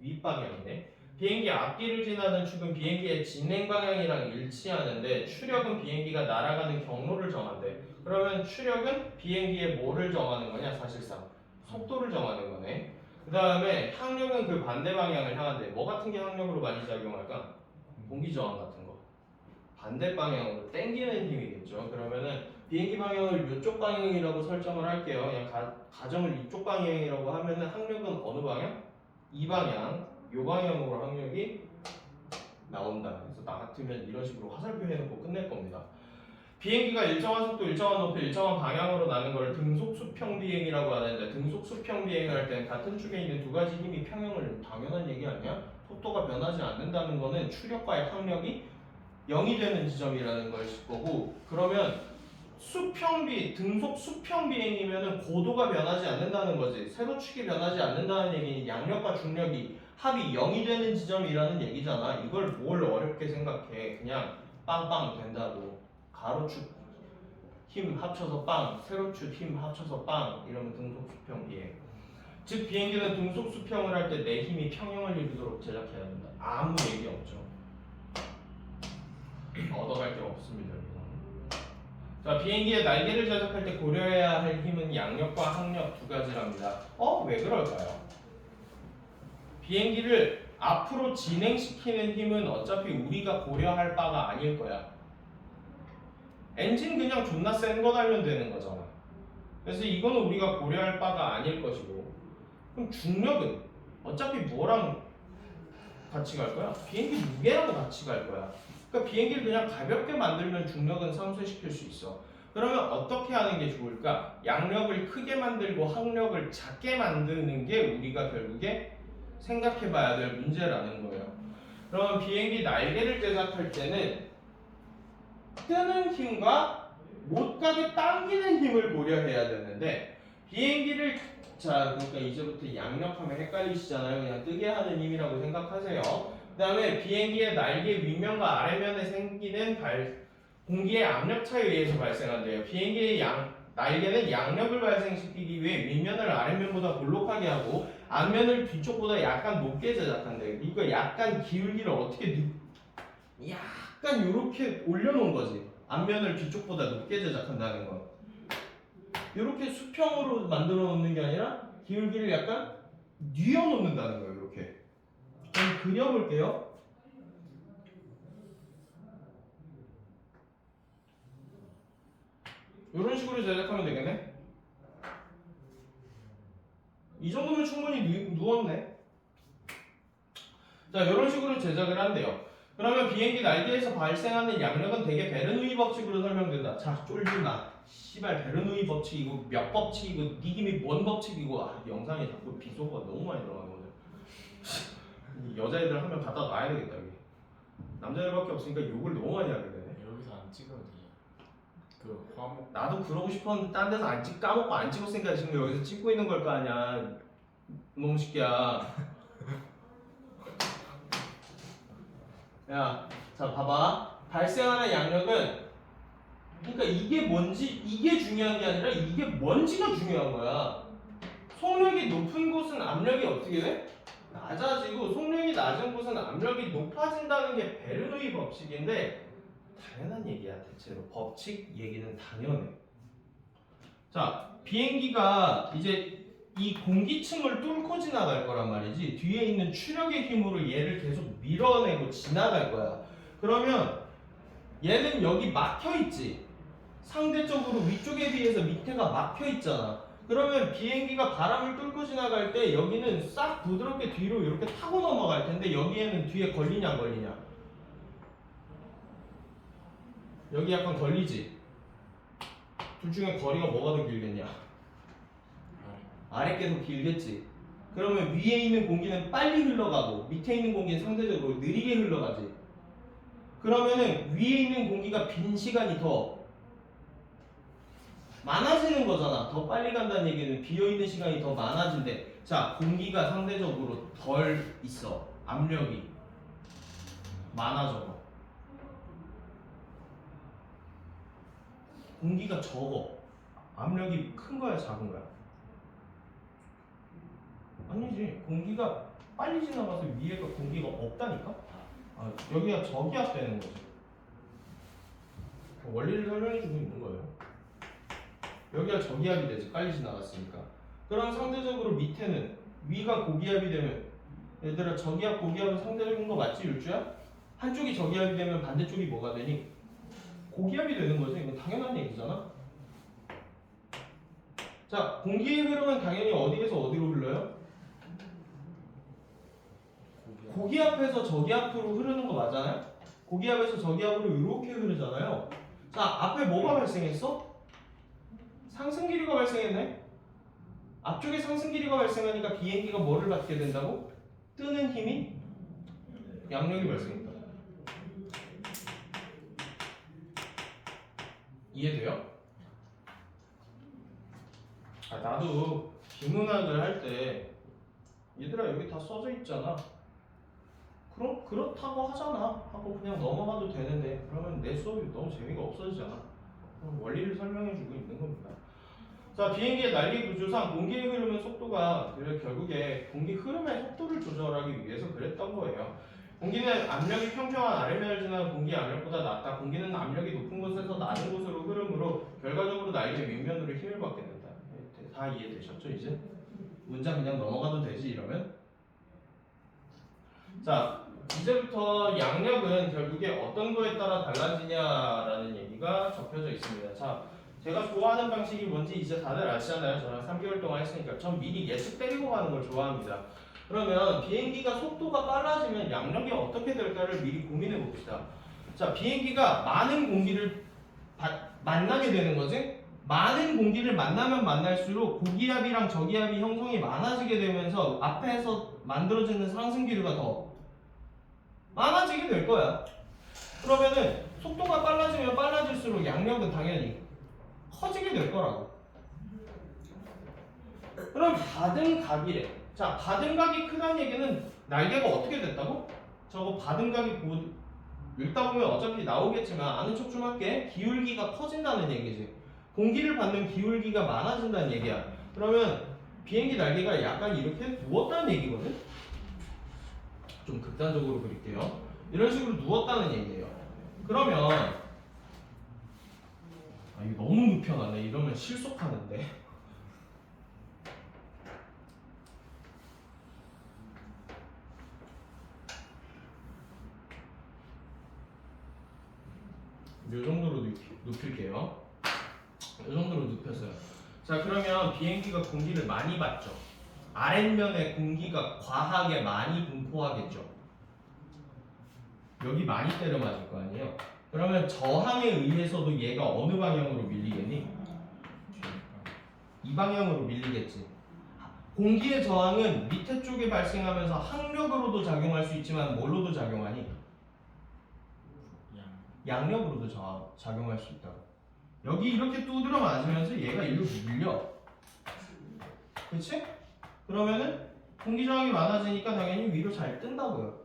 윗방향이네. 비행기 앞뒤를 지나는 축은 비행기의 진행 방향이랑 일치하는데 추력은 비행기가 날아가는 경로를 정한대. 그러면 추력은 비행기의 뭐를 정하는 거냐? 사실상 속도를 정하는 거네. 그 다음에 항력은 그 반대 방향을 향한대. 뭐 같은 게 항력으로 많이 작용할까? 공기 저항 같은 거. 반대 방향으로 당기는 힘이겠죠. 그러면은 비행기 방향을 이쪽 방향이라고 설정을 할게요. 그냥 가정을 이쪽 방향이라고 하면은 항력은 어느 방향? 이 방향. 요 방향으로 항력이 나온다. 그래서 나 같으면 이런 식으로 화살표 해놓고 끝낼 겁니다. 비행기가 일정한 속도, 일정한 높이, 일정한 방향으로 나는 걸 등속 수평 비행이라고 하는데 등속 수평 비행을 할 때는 같은 축에 있는 두 가지 힘이 평형을 당연한 얘기 아니야? 속도가 변하지 않는다는 거는 추력과의 항력이 0이 되는 지점이라는 것일 거고 그러면 등속 수평 비행이면은 고도가 변하지 않는다는 거지. 세로축이 변하지 않는다는 얘기는 양력과 중력이 합이 0이 되는 지점이라는 얘기잖아. 이걸 뭘 어렵게 생각해. 그냥 빵빵 된다고. 가로축 힘 합쳐서 빵, 세로축 힘 합쳐서 빵 이러면 등속 수평 비행. 즉 비행기는 등속 수평을 할 때 내 힘이 평형을 이루도록 제작해야 된다. 아무 얘기 없죠. 얻어갈 게 없습니다. 자 비행기의 날개를 제작할 때 고려해야 할 힘은 양력과 항력 두 가지랍니다. 왜 그럴까요? 비행기를 앞으로 진행시키는 힘은 어차피 우리가 고려할 바가 아닐 거야. 엔진 그냥 존나 센 거 달면 되는 거잖아. 그래서 이거는 우리가 고려할 바가 아닐 것이고 그럼 중력은 어차피 뭐랑 같이 갈 거야? 비행기 무게랑 같이 갈 거야. 그러니까 비행기를 그냥 가볍게 만들면 중력은 상쇄시킬 수 있어. 그러면 어떻게 하는 게 좋을까? 양력을 크게 만들고 항력을 작게 만드는 게 우리가 결국에 생각해 봐야 될 문제라는 거예요. 그러면 비행기 날개를 제작할 때는 뜨는 힘과 못 가게 당기는 힘을 고려해야 되는데 비행기를 그러니까 이제부터 양력하면 헷갈리시잖아요. 그냥 뜨게 하는 힘이라고 생각하세요. 그 다음에 비행기의 날개 윗면과 아래면에 생기는 공기의 압력 차이에 의해서 발생한대요. 비행기의 날개는 양력을 발생시키기 위해 윗면을 아래면보다 볼록하게 하고 앞면을 뒤쪽보다 약간 높게 제작한대요. 이거 약간 기울기를 어떻게 약간 이렇게 올려놓은 거지. 앞면을 뒤쪽보다 높게 제작한다는 건. 이렇게 수평으로 만들어 놓는 게 아니라 기울기를 약간 뉘어 놓는다는 거예요. 이렇게. 그럼 그려볼게요. 이런 식으로 제작하면 되겠네. 이 정도면 충분히 누웠네. 자, 이런 식으로 제작을 한대요. 그러면 비행기 날개에서 발생하는 양력은 대개 베르누이 법칙으로 설명된다. 자, 쫄지 마. 씨발 베르누이 법칙이고 몇 법칙이고 니김이 뭔 법칙이고. 아, 영상에 자꾸 비속어가 너무 많이 들어가거든. 여자애들 하면 갖다 놔야 되겠다 여기. 남자애들밖에 없으니까 욕을 너무 많이 하게 되네. 여기서 안 찍어도 돼. 그 화목 나도 그러고 싶었는데 딴 데서 까먹고 안 찍었으니까 지금 여기서 찍고 있는 걸 거 아니야. 너무 새끼야. 야, 자 봐봐. 발생하는 양력은 그러니까 이게 뭔지 이게 중요한 게 아니라 이게 뭔지가 중요한 거야. 속력이 높은 곳은 압력이 어떻게 돼? 낮아지고 속력이 낮은 곳은 압력이 높아진다는 게 베르누이 법칙인데 당연한 얘기야. 대체로 법칙 얘기는 당연해. 자, 비행기가 이제 이 공기층을 뚫고 지나갈 거란 말이지. 뒤에 있는 추력의 힘으로 얘를 계속 밀어내고 지나갈 거야. 그러면 얘는 여기 막혀 있지. 상대적으로 위쪽에 비해서 밑에가 막혀 있잖아. 그러면 비행기가 바람을 뚫고 지나갈 때 여기는 싹 부드럽게 뒤로 이렇게 타고 넘어갈 텐데 여기에는 뒤에 걸리냐 안 걸리냐? 여기 약간 걸리지? 둘 중에 거리가 뭐가 더 길겠냐? 아래 게 더 길겠지. 그러면 위에 있는 공기는 빨리 흘러가고 밑에 있는 공기는 상대적으로 느리게 흘러가지. 그러면은 위에 있는 공기가 빈 시간이 더 많아지는 거잖아. 더 빨리 간다는 얘기는 비어있는 시간이 더 많아진대. 자, 공기가 상대적으로 덜 있어. 압력이 많아져. 공기가 적어. 압력이 큰 거야, 작은 거야? 아니지. 공기가 빨리 지나가서 위에가 공기가 없다니까? 아, 여기가 저기압되는 거지. 원리를 설명해주고 있는 거예요. 여기가 저기압이 되지. 빨리 지나갔으니까. 그럼 상대적으로 밑에는 위가 고기압이 되면 얘들아 저기압 고기압은 상대적인 거 맞지 율주야? 한쪽이 저기압이 되면 반대쪽이 뭐가 되니? 고기압이 되는 거지. 이건 당연한 얘기잖아. 자, 공기의 흐름은 당연히 어디에서 어디로 흘러요? 고기압에서 저기압으로 흐르는 거 맞잖아요? 고기압에서 저기압으로 이렇게 흐르잖아요. 자, 앞에 뭐가 발생했어? 상승 기류가 발생했네? 앞쪽에 상승 기류가 발생하니까 비행기가 뭐를 받게 된다고? 뜨는 힘이 양력이 발생했다. 이해돼요? 아, 나도 비문학을 할 때 얘들아 여기 다 써져 있잖아. 그럼 그렇다고 하잖아 하고 그냥 넘어가도 되는데 그러면 내 수업이 너무 재미가 없어지잖아. 그럼 원리를 설명해주고 있는 겁니다. 자, 비행기의 날개 구조상 공기의 흐름은 속도가 결국에 공기 흐름의 속도를 조절하기 위해서 그랬던 거예요. 공기는 압력이 평평한 아래면을 지나는 공기 압력보다 낮다. 공기는 압력이 높은 곳에서 낮은 곳으로 흐르므로 결과적으로 날개 윗면으로 힘을 받게 된다. 다 이해되셨죠 이제? 문장 그냥 넘어가도 되지 이러면? 자, 이제부터 양력은 결국에 어떤 거에 따라 달라지냐라는 얘기가 적혀져 있습니다. 자, 제가 좋아하는 방식이 뭔지 이제 다들 아시잖아요. 저랑 3개월 동안 했으니까. 전 미리 예측 때리고 가는 걸 좋아합니다. 그러면 비행기가 속도가 빨라지면 양력이 어떻게 될까를 미리 고민해 봅시다. 자, 비행기가 많은 공기를 만나게 되는 거지? 많은 공기를 만나면 만날수록 고기압이랑 저기압이 형성이 많아지게 되면서 앞에서 만들어지는 상승 기류가 더 많아지게 될 거야. 그러면은 속도가 빨라지면 빨라질수록 양력은 당연히 커지게 될 거라고. 그럼 받은 각이래. 자, 받은 각이 크다는 얘기는 날개가 어떻게 됐다고? 저거 받은 각이 읽다 보면 어차피 나오겠지만 아는 척 좀 할게. 기울기가 커진다는 얘기지. 공기를 받는 기울기가 많아진다는 얘기야. 그러면 비행기 날개가 약간 이렇게 누웠다는 얘기거든? 좀 극단적으로 그릴게요. 이런 식으로 누웠다는 얘기예요. 그러면 이거 너무 눕혀놨네. 이러면 실속하는데. 이 정도로 눕힐게요. 이 정도로 눕혔어요. 자, 그러면 비행기가 공기를 많이 받죠. 아랫면에 공기가 과하게 많이 분포하겠죠. 여기 많이 때려 맞을 거 아니에요. 그러면 저항에 의해서도 얘가 어느 방향으로 밀리겠니? 이 방향으로 밀리겠지. 공기의 저항은 밑에 쪽에 발생하면서 항력으로도 작용할 수 있지만 뭘로도 작용하니? 양력으로도 작용할 수 있다고. 여기 이렇게 두드려 맞으면서 얘가 이리로 밀려. 그치? 그러면은 공기 저항이 많아지니까 당연히 위로 잘 뜬다고요.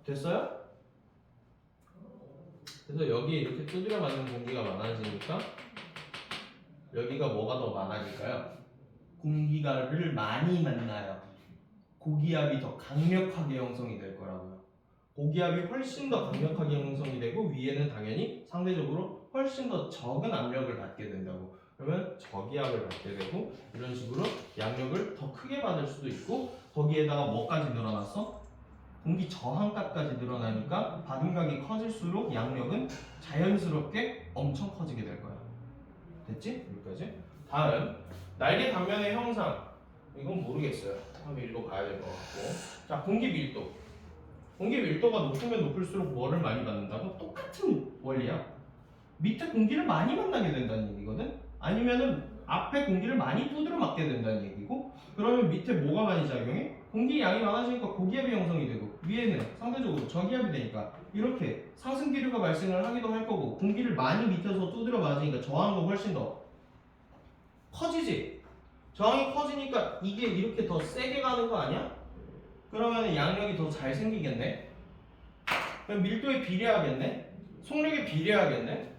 됐어요? 그래서 여기에 이렇게 두드려 맞는 공기가 많아지니까 여기가 뭐가 더 많아질까요? 공기가를 많이 만나요. 고기압이 더 강력하게 형성이 될 거라고요. 고기압이 훨씬 더 강력하게 형성이 되고 위에는 당연히 상대적으로 훨씬 더 적은 압력을 받게 된다고. 그러면 저기압을 받게 되고 이런 식으로 양력을 더 크게 받을 수도 있고 거기에다가 뭐까지 늘어났어? 공기 저항값까지 늘어나니까 받음각이 커질수록 양력은 자연스럽게 엄청 커지게 될 거야. 됐지? 여기까지? 다음 날개 단면의 형상. 이건 모르겠어요. 한번 읽어봐야 될 것 같고. 자, 공기 밀도. 공기 밀도가 높으면 높을수록 뭐를 많이 받는다고? 똑같은 원리야. 밑에 공기를 많이 만나게 된다는 얘기거든? 아니면은 앞에 공기를 많이 두드려 맞게 된다는 얘기고, 그러면 밑에 뭐가 많이 작용해? 공기 양이 많아지니까 고기압이 형성이 되고 위에는 상대적으로 저기압이 되니까 이렇게 상승 기류가 발생을 하기도 할 거고 공기를 많이 밑에서 두드려 맞으니까 저항도 훨씬 더 커지지. 저항이 커지니까 이게 이렇게 더 세게 가는 거 아니야? 그러면 양력이 더 잘 생기겠네. 그럼 밀도에 비례하겠네. 속력에 비례하겠네.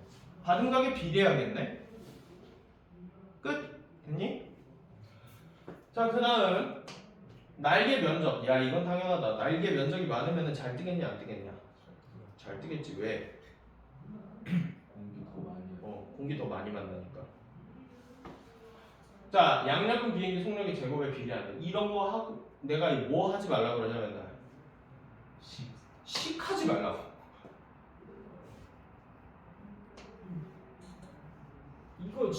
받음각에 비례하겠네. 끝. 됐니? 자, 그 다음 날개 면적. 야, 이건 당연하다. 날개 면적이 많으면 잘 뜨겠냐 안 뜨겠냐? 잘 뜨겠지. 왜? 공기 더 많이. 공기 더 많이 만나니까. 자, 양력은 비행기 속력의 제곱에 비례한다. 이런 거 하고 내가 뭐 하지 말라고 그러냐 맨날. 식 하지 말라고. 이거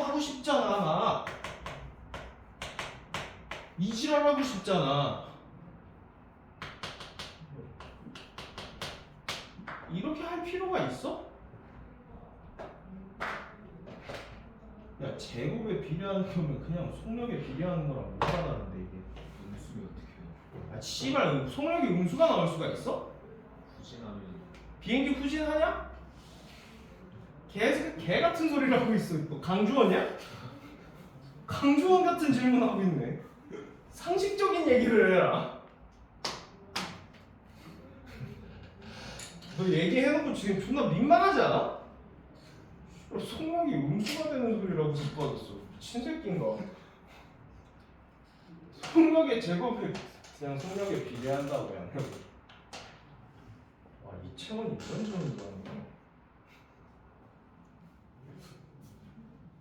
하고 싶잖아. 막 이지랄하고 싶잖아. 이렇게 할 필요가 있어? 야, 제곱에 비례하는 거면 그냥 속력에 비례하는 거랑 뭐가 다른데 이게? 음수를 어떻게 해요? 아, 씨발, 속력이 음수가 나올 수가 있어? 후진하면 비행기 후진하냐? 개 같은 소리를 하고 있어. 너 강주원이야? 강주원 같은 질문하고 있네. 상식적인 얘기를 해라. 너 얘기해놓고 지금 존나 민망하지 않아? 속력이 음수가 되는 소리라고 자빠졌어. 미친 새끼인가? 속력의 제곱에 그냥 속력에 비례한다고 양력이. 와, 이채원이 이런 질문도 하는 거야.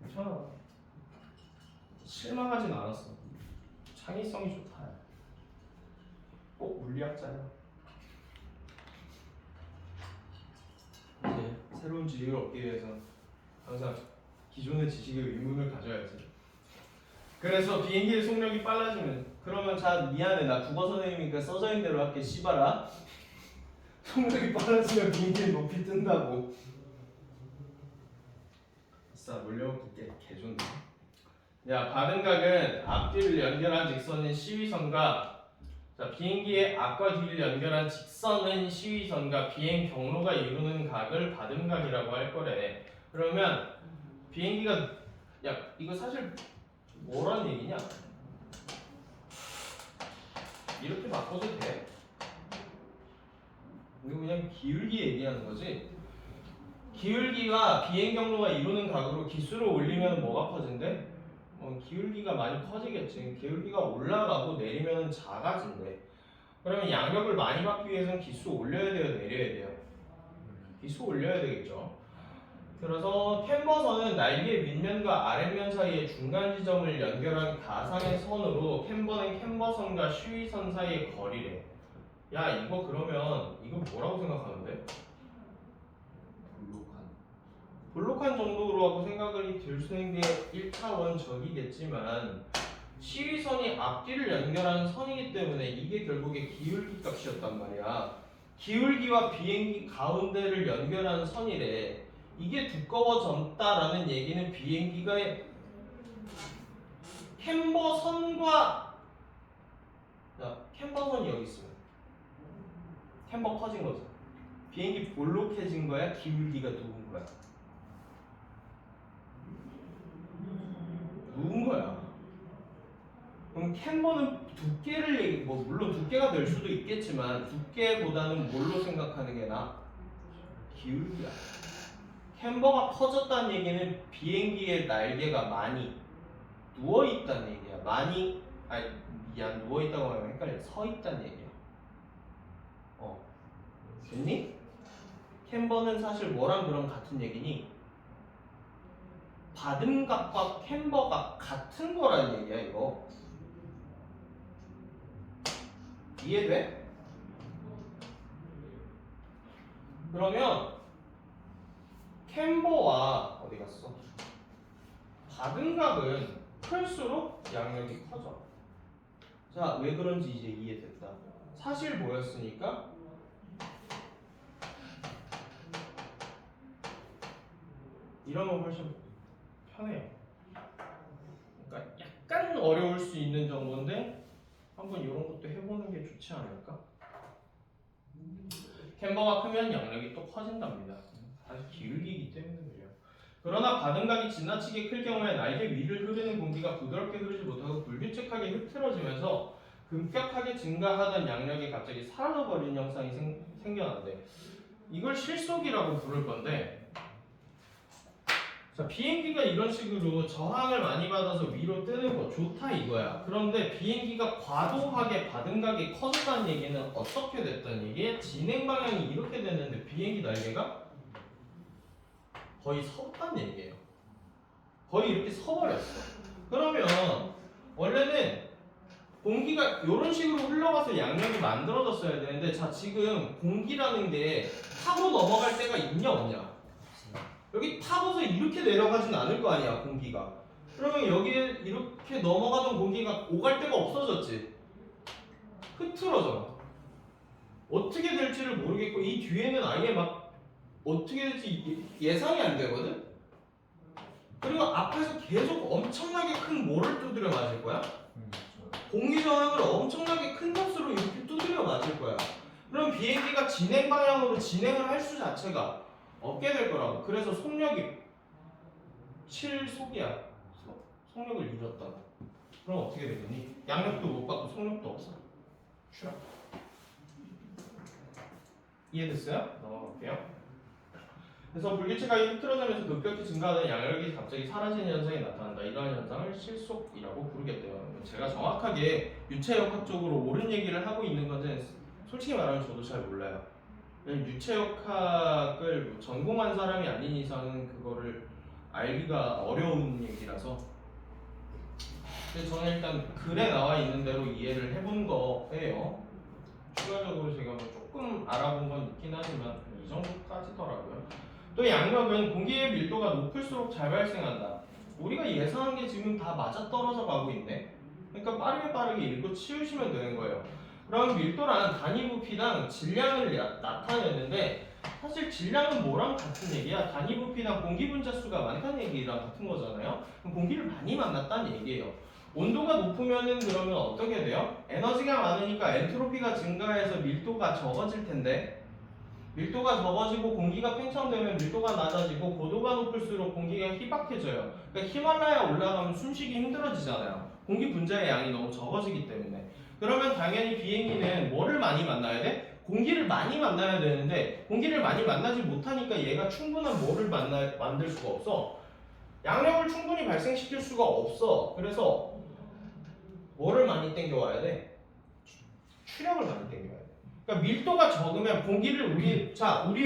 괜찮아. 실망하진 않았어. 창의성이 좋다. 꼭 물리학자야. 이제 새로운 지식을 얻기 위해서 항상 기존의 지식에 의문을 가져야지. 그래서 비행기의 속력이 빨라지면 그러면 자 미안해 나 국어 선생님이니까 써져 있는 대로 할게 씨발아. 속력이 빨라지면 비행기는 높이 뜬다고. 아싸 물려먹기 개좋네. 야, 받음각은 앞뒤를 연결한 직선은 시위선과 자, 비행기의 앞과 뒤를 연결한 직선은 시위선과 비행 경로가 이루는 각을 받음각이라고 할 거래. 그러면 비행기가 야 이거 사실 뭐란 얘기냐? 이렇게 바꿔도 돼. 이거 그냥 기울기 얘기하는 거지. 기울기가 비행 경로가 이루는 각으로 기수를 올리면 뭐가 커진대? 기울기가 많이 커지겠지. 기울기가 올라가고 내리면 작아진대. 그러면 양력을 많이 받기 위해서는 기수 올려야 돼요, 내려야 돼요? 기수 올려야 되겠죠. 그래서 캠버선은 날개 윗면과 아랫면 사이의 중간 지점을 연결한 가상의 선으로 캠버는 캠버선과 쉬위선 사이의 거리래. 야, 이거 그러면 이거 뭐라고 생각하는데? 볼록한 정도로 하고 생각이 들 수 있는 게 1차원 적이겠지만 시위선이 앞뒤를 연결하는 선이기 때문에 이게 결국에 기울기 값이었단 말이야. 기울기와 비행기 가운데를 연결하는 선이래. 이게 두꺼워졌다라는 얘기는 비행기가 캠버선과 캠버선이 여기 있으면 캠버 커진 거죠. 비행기 볼록해진 거야? 기울기가 누운 거야? 누운 거야. 그럼 캠버는 두께를 뭐 물론 두께가 될 수도 있겠지만 두께보다는 뭘로 생각하는 게 나아? 기울기야. 캠버가 커졌다는 얘기는 비행기의 날개가 많이 누워 있다는 얘기야. 많이 미안 누워 있다고 하면 헷갈려. 서 있다는 얘기야. 됐니? 캠버는 사실 뭐랑 그런 같은 얘기니? 받음각과 캠버가 같은 거라는 얘기야 이거. 이해돼? 그러면 캠버와 어디 갔어? 받음각은 클수록 양력이 커져. 자, 왜 그런지 이제 이해됐다. 사실 뭐였으니까? 이러면 훨씬 편해요. 그러니까 약간 어려울 수 있는 정도인데 한번 이런 것도 해보는 게 좋지 않을까? 캠버가 크면 양력이 또 커진답니다. 사실 기울기이기 때문에 그래요. 그러나 받음각이 지나치게 클 경우에 날개 위를 흐르는 공기가 부드럽게 흐르지 못하고 불규칙하게 흐트러지면서 급격하게 증가하던 양력이 갑자기 사라져버리는 현상이 생겨난대. 이걸 실속이라고 부를 건데, 자, 비행기가 이런 식으로 저항을 많이 받아서 위로 뜨는 거 좋다 이거야. 그런데 비행기가 과도하게 받음각이 커졌다는 얘기는 어떻게 됐다는 얘기야? 진행 방향이 이렇게 됐는데 비행기 날개가 거의 섰다는 얘기예요. 거의 이렇게 서버렸어. 그러면 원래는 공기가 이런 식으로 흘러가서 양력이 만들어졌어야 되는데, 자 지금 공기라는 게 타고 넘어갈 때가 있냐 없냐? 여기 타고서 이렇게 내려가진 않을 거 아니야 공기가. 그러면 여기에 이렇게 넘어가던 공기가 오갈 데가 없어졌지. 흐트러져. 어떻게 될지를 모르겠고 이 뒤에는 아예 막 어떻게 될지 예상이 안 되거든. 그리고 앞에서 계속 엄청나게 큰 뭐를 두드려 맞을 거야? 공기 저항을 엄청나게 큰 값으로 이렇게 두드려 맞을 거야. 그럼 비행기가 진행 방향으로 진행을 할 수 자체가 없게 될 거라고. 그래서 속력이 실속이야. 속력을 잃었다. 그럼 어떻게 되겠니? 양력도 못 받고 속력도 없어. 쉬어. 이해됐어요? 넘어갈게요. 그래서 불규칙하게 흐트러지면서 급격히 증가하는 양력이 갑자기 사라지는 현상이 나타난다. 이러한 현상을 실속이라고 부르겠대요. 제가 정확하게 유체역학적으로 옳은 얘기를 하고 있는 건지 솔직히 말하면 저도 잘 몰라요. 유체역학을 전공한 사람이 아닌 이상은 그거를 알기가 어려운 얘기라서, 근데 저는 일단 글에 나와 있는 대로 이해를 해본 거예요. 추가적으로 제가 뭐 조금 알아본 건 있긴 하지만 이 정도까지더라고요. 또 양력은 공기의 밀도가 높을수록 잘 발생한다. 우리가 예상한 게 지금 다 맞아떨어져 가고 있네. 그러니까 빠르게 읽고 치우시면 되는 거예요. 그럼 밀도란 단위 부피당 질량을 나타내는데, 사실 질량은 뭐랑 같은 얘기야? 단위 부피당 공기 분자수가 많다는 얘기랑 같은 거잖아요. 그럼 공기를 많이 만났다는 얘기예요. 온도가 높으면은 그러면 어떻게 돼요? 에너지가 많으니까 엔트로피가 증가해서 밀도가 적어질 텐데, 밀도가 적어지고 공기가 팽창되면 밀도가 낮아지고 고도가 높을수록 공기가 희박해져요. 그러니까 히말라야 올라가면 숨쉬기 힘들어지잖아요. 공기 분자의 양이 너무 적어지기 때문에. 그러면 당연히 비행기는 뭐를 많이 만나야 돼? 공기를 많이 만나야 되는데, 공기를 많이 만나지 못하니까 얘가 충분한 뭐를 만들 수가 없어. 양력을 충분히 발생시킬 수가 없어. 그래서 뭐를 많이 땡겨와야 돼? 추력을 많이 땡겨와야 돼. 그러니까 밀도가 적으면 공기를 우리의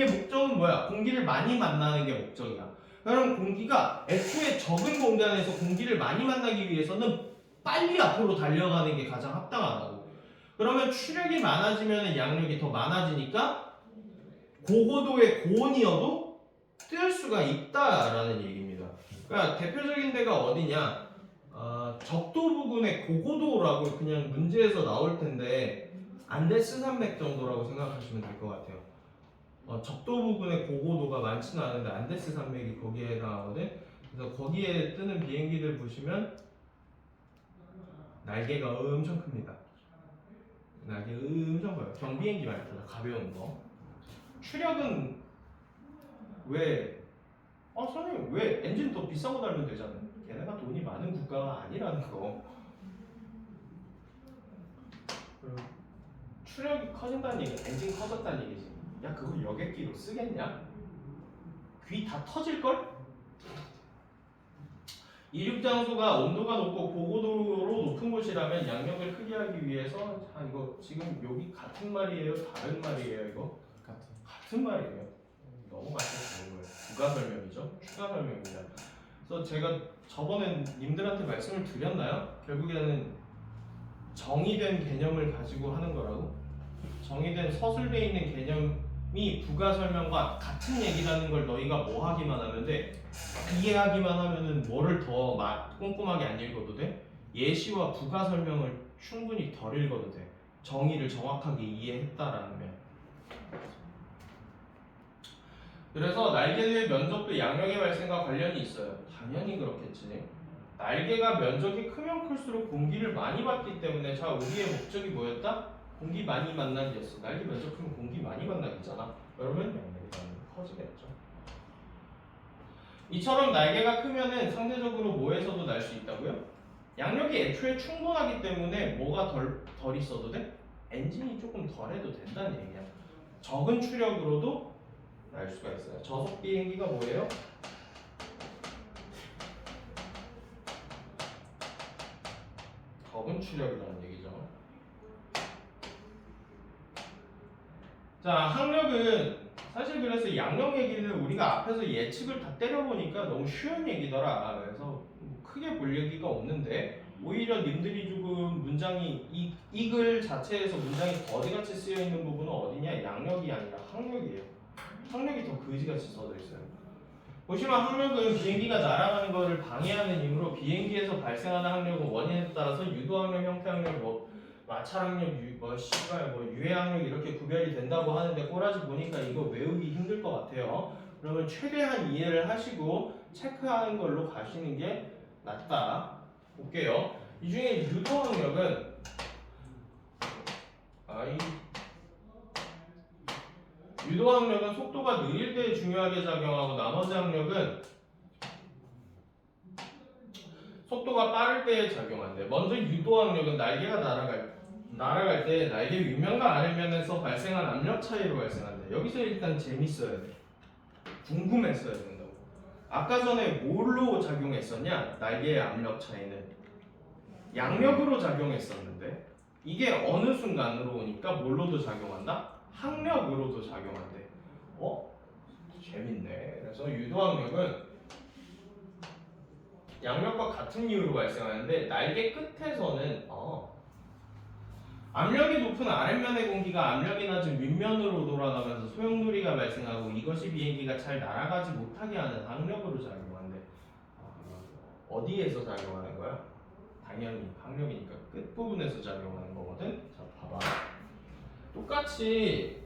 목적은 뭐야? 공기를 많이 만나는 게 목적이야. 그럼 공기가 애초에 적은 공간에서 공기를 많이 만나기 위해서는 빨리 앞으로 달려가는 게 가장 합당하다고. 그러면 추력이 많아지면 양력이 더 많아지니까 고고도의 고온이어도 뜰 수가 있다라는 얘기입니다. 그러니까 대표적인 데가 어디냐? 적도 부근의 고고도라고 그냥 문제에서 나올 텐데 안데스 산맥 정도라고 생각하시면 될 것 같아요. 적도 부근의 고고도가 많지는 않은데 안데스 산맥이 거기에 해당하거든. 그래서 거기에 뜨는 비행기들 보시면 날개가 엄청 큽니다. 날개 엄청 커요. 경비행기 말고 가벼운 거. 추력은 왜? 선생님 왜 엔진 더 비싼 거 달면 되잖아요. 걔네가 돈이 많은 국가가 아니라는 거. 추력이 커진다는 얘기는 엔진 커졌다는 얘기지. 야 그거 여객기로 쓰겠냐? 귀 다 터질걸? 이륙 장소가 온도가 높고 고고도로 높은 곳이라면 양력을 크게 하기 위해서 이거 지금 여기 같은 말이에요? 다른 말이에요? 이거? 같은 말이에요. 너무 맞춰서 좋은 거예요. 부가 설명이죠. 추가 설명입니다. 그래서 제가 저번에 님들한테 말씀을 드렸나요? 결국에는 정의된 개념을 가지고 하는 거라고. 정의된 서술되어 있는 개념이 부가 설명과 같은 얘기라는 걸 너희가 뭐 하기만 하면 돼? 이해하기만 하면은 뭐를 더 꼼꼼하게 안 읽어도 돼? 예시와 부가 설명을 충분히 덜 읽어도 돼. 정의를 정확하게 이해했다라면. 그래서 날개의 면적도 양력의 발생과 관련이 있어요. 당연히 그렇겠지. 날개가 면적이 크면 클수록 공기를 많이 받기 때문에 자 우리의 목적이 뭐였다? 공기 많이 만나기였어. 날개 면적 크면 공기 많이 만나기잖아. 그러면 양력이 커지겠죠. 이처럼 날개가 크면은 상대적으로 뭐에서도 날 수 있다고요? 양력이 애초에 충분하기 때문에 뭐가 덜 있어도 돼? 엔진이 조금 덜 해도 된다는 얘기야. 적은 추력으로도 날 수가 있어요. 저속 비행기가 뭐예요? 적은 추력이라는 얘기죠. 자, 항력은 사실 그래서 양력 얘기를 우리가 앞에서 예측을 다 때려보니까 너무 쉬운 얘기더라. 그래서 크게 볼 얘기가 없는데 오히려 님들이 조금 문장이 이 글 자체에서 문장이 거지같이 쓰여 있는 부분은 어디냐? 양력이 아니라 항력이에요. 항력이 더 거지같이 써져 있어요. 보시면 항력은 비행기가 날아가는 것을 방해하는 힘으로 비행기에서 발생하는 항력은 원인에 따라서 유도항력, 형태항력, 마찰항력, 유해항력 이렇게 구별이 된다고 하는데 꼬라지 보니까 이거 외우기 힘들 것 같아요. 그러면 최대한 이해를 하시고 체크하는 걸로 가시는 게 낫다. 볼게요. 이 중에 유도항력은 유도항력은 속도가 느릴 때 중요하게 작용하고 나머지 항력은 속도가 빠를 때 작용한대. 먼저 유도항력은 날개가 날아갈 때 날개 윗면과 아랫면에서 발생한 압력 차이로 발생한대. 여기서 일단 재밌어야 돼. 궁금했어야 된다고. 아까 전에 뭘로 작용했었냐? 날개의 압력 차이는 양력으로 작용했었는데 이게 어느 순간으로 오니까 뭘로도 작용한다? 항력으로도 작용한대. 재밌네. 그래서 유도항력은 양력과 같은 이유로 발생하는데 날개 끝에서는 압력이 높은 아랫면의 공기가 압력이 낮은 윗면으로 돌아가면서 소용돌이가 발생하고 이것이 비행기가 잘 날아가지 못하게 하는 항력으로 작용한대. 어디에서 작용하는 거야? 당연히 항력이니까 끝부분에서 작용하는 거거든. 자, 봐봐. 똑같이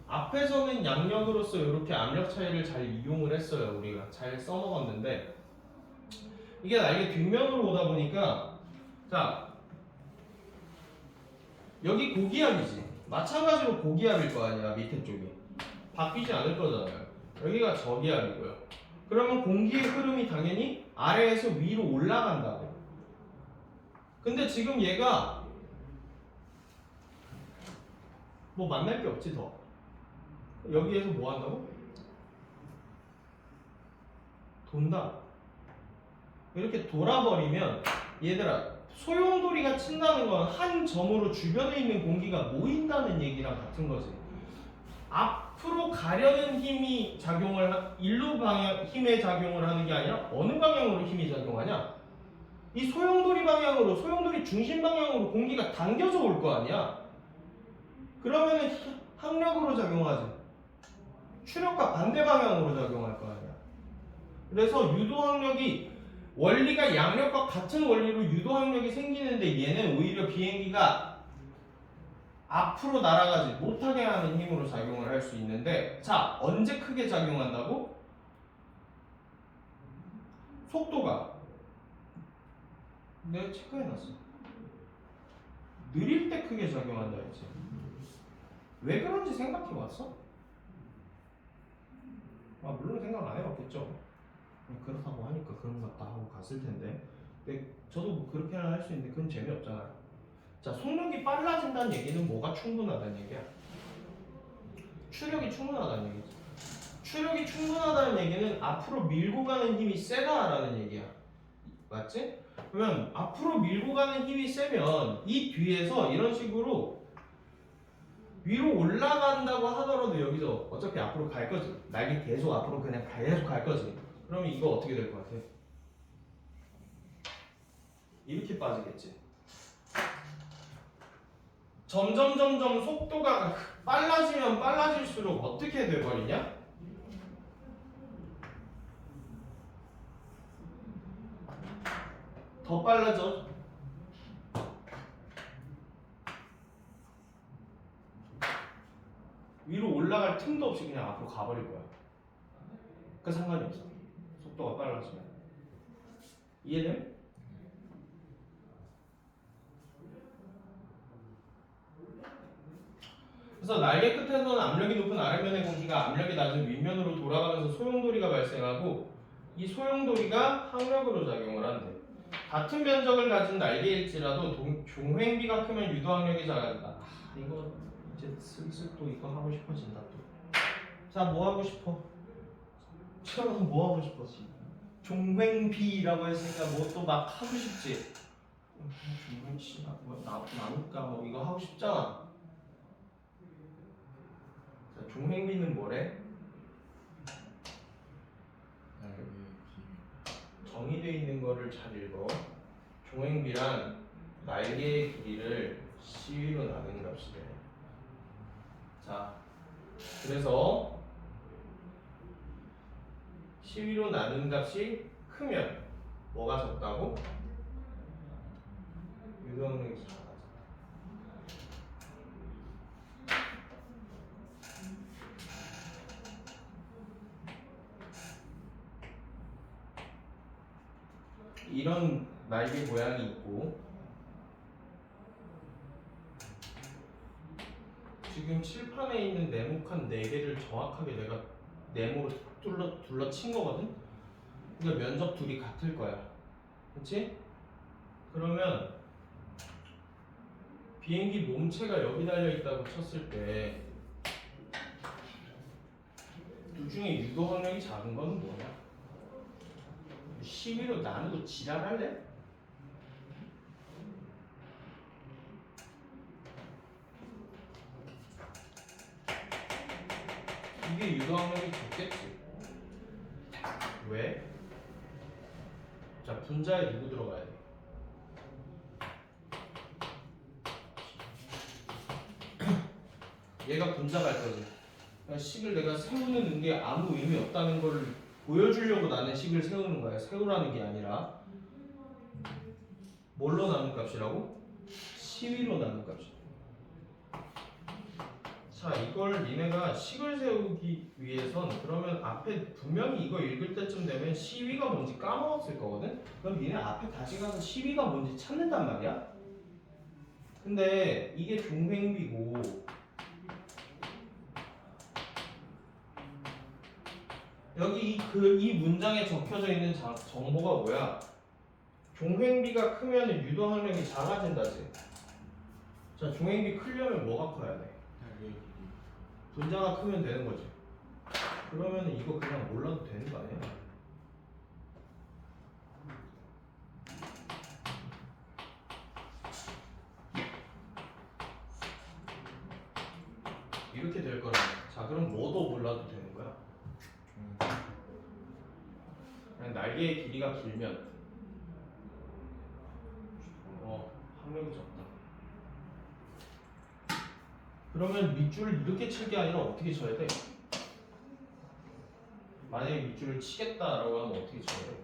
앞에서는 양력으로서 이렇게 압력 차이를 잘 이용을 했어요. 우리가 잘 써먹었는데 이게 날개 뒷면으로 오다 보니까 자 여기 고기압이지. 마찬가지로 고기압일 거 아니야. 밑에 쪽이 바뀌지 않을 거잖아요. 여기가 저기압이고요. 그러면 공기의 흐름이 당연히 아래에서 위로 올라간다고. 근데 지금 얘가 뭐 만날 게 없지 더. 여기에서 뭐 한다고? 돈다. 이렇게 돌아버리면 얘들아 소용돌이가 친다는 건 한 점으로 주변에 있는 공기가 모인다는 얘기랑 같은 거지. 앞으로 가려는 힘이 일로 방향 힘의 작용을 하는 게 아니라 어느 방향으로 힘이 작용하냐? 이 소용돌이 방향으로 소용돌이 중심 방향으로 공기가 당겨져 올 거 아니야. 그러면은 항력으로 작용하지. 추력과 반대 방향으로 작용할 거 아니야. 그래서 유도항력이 원리가 양력과 같은 원리로 유도 항력이 생기는데 얘는 오히려 비행기가 앞으로 날아가지 못하게 하는 힘으로 작용을 할 수 있는데, 자, 언제 크게 작용한다고? 속도가 내가 체크해놨어. 느릴 때 크게 작용한다 했지. 왜 그런지 생각해봤어? 물론 생각 안 해봤겠죠. 그렇다고 하니까 그런 것 같다 하고 갔을 텐데, 근데 저도 뭐 그렇게는 할 수 있는데 그건 재미없잖아요. 자, 속력이 빨라진다는 얘기는 뭐가 충분하다는 얘기야? 추력이 충분하다는 얘기지. 추력이 충분하다는 얘기는 앞으로 밀고 가는 힘이 세다라는 얘기야. 맞지? 그러면 앞으로 밀고 가는 힘이 세면 이 뒤에서 이런 식으로 위로 올라간다고 하더라도 여기서 어차피 앞으로 갈 거지. 날개 계속 앞으로 그냥 계속 갈 거지. 그러면 이거 어떻게 될 것 같아? 이렇게 빠지겠지. 점점 속도가 빨라지면 빨라질수록 어떻게 돼버리냐? 더 빨라져. 위로 올라갈 틈도 없이 그냥 앞으로 가버릴 거야. 그 상관이 없어. 속도가 빨라지면. 이해돼? 그래서 날개 끝에서는 압력이 높은 아래면의 공기가 압력이 낮은 윗면으로 돌아가면서 소용돌이가 발생하고, 이 소용돌이가 항력으로 작용을 한대. 같은 면적을 가진 날개일지라도 종횡비가 크면 유도항력이 작아진다. 이거 이제 슬슬 또 이거 하고 싶어진다 또. 자, 뭐 하고 싶어? 처럼 뭐 하고 싶었지? 종횡비라고 했으니까 뭐 또 막 하고 싶지? 종횡씨 나눌까 뭐 이거 하고 싶잖아. 자, 종횡비는 뭐래? 정의되어 있는 거를 잘 읽어. 종횡비란 날개의 길이를 시위로 나눈 값이래. 자, 그래서 시위로 나눈 값이 크면 뭐가 적다고? 유도항력이 작아져. 이런 날개 모양이 있고, 지금 칠판에 있는 네모칸 4개를 정확하게 내가 네모로 둘러친 거거든? 그러니까 면적 둘이 같을 거야. 그치? 그러면 비행기 몸체가 여기 달려있다고 쳤을 때 둘 중에 유도 항력이 작은 거는 뭐냐? 시위로 나누고 지랄할래? 이게 유도 항력이 적겠지. 왜? 자, 분자에 누구 들어가야 돼? 얘가 분자가 할 거지. 그러니까 식을 내가 세우는 게 아무 의미 없다는 걸 보여주려고 나는 식을 세우는 거야. 세우라는 게 아니라 뭘로 나눈 값이라고? 시위로 나눈 값이야. 자, 이걸 니네가 식을 세우기 위해선 그러면 앞에 분명히 이거 읽을 때쯤 되면 시위가 뭔지 까먹었을 거거든? 그럼 니네 앞에 다시 가서 시위가 뭔지 찾는단 말이야? 근데 이게 종횡비고 여기 이 문장에 적혀져 있는 정보가 뭐야? 종횡비가 크면 유도항력이 작아진다지. 자, 종횡비 크려면 뭐가 커야 돼? 분자가 크면 되는 거지. 그러면 이거 그냥 몰라도 되는 거 아니야? 이렇게 될 거라면, 자, 그럼 뭐도 몰라도 되는 거야? 그냥 날개의 길이가 길면 항력이 적다. 그러면 밑줄을 이렇게 칠 게 아니라 어떻게 쳐야 돼? 만약에 밑줄을 치겠다라고 하면 어떻게 쳐야 돼?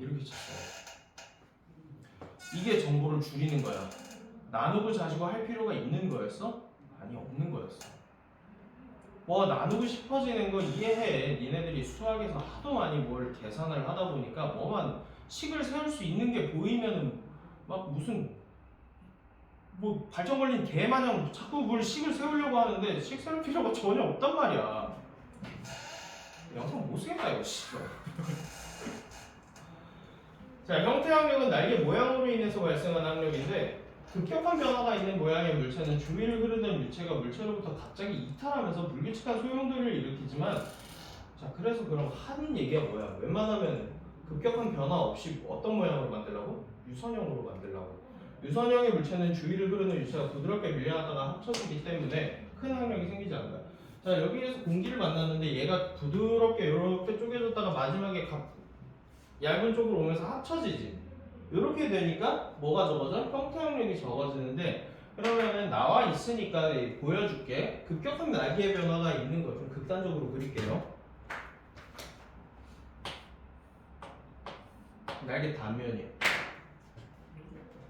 이렇게 쳤어요. 이게 정보를 줄이는 거야. 나누고 자시고 할 필요가 있는 거였어? 아니, 없는 거였어. 뭐 나누고 싶어지는 거 이해해. 니네들이 수학에서 하도 많이 뭘 계산을 하다 보니까 뭐만 식을 세울 수 있는 게 보이면은 막 무슨 뭐 발전 걸린 개 마냥 자꾸 뭘 식을 세우려고 하는데 식 세울 필요가 전혀 없단 말이야. 영상 못 쓰겠다 이거 씨발. 자, 형태 항력은 날개 모양으로 인해서 발생한 항력인데 급격한 변화가 있는 모양의 물체는 주위를 흐르던 유체가 물체로부터 갑자기 이탈하면서 불규칙한 소용돌이를 일으키지만, 자, 그래서 그럼 하는 얘기가 뭐야? 웬만하면 급격한 변화 없이 어떤 모양으로 만들라고? 유선형으로 만들라고. 유선형의 물체는 주위를 흐르는 유체가 부드럽게 밀려났다가 합쳐지기 때문에 큰 항력이 생기지 않는다. 자, 여기에서 공기를 만났는데 얘가 부드럽게 이렇게 쪼개졌다가 마지막에 얇은 쪽으로 오면서 합쳐지지. 이렇게 되니까 뭐가 적어져? 형태항력이 적어지는데, 그러면은 나와 있으니까 보여줄게. 급격한 날개의 변화가 있는 거 좀 극단적으로 그릴게요. 날개 단면이에요.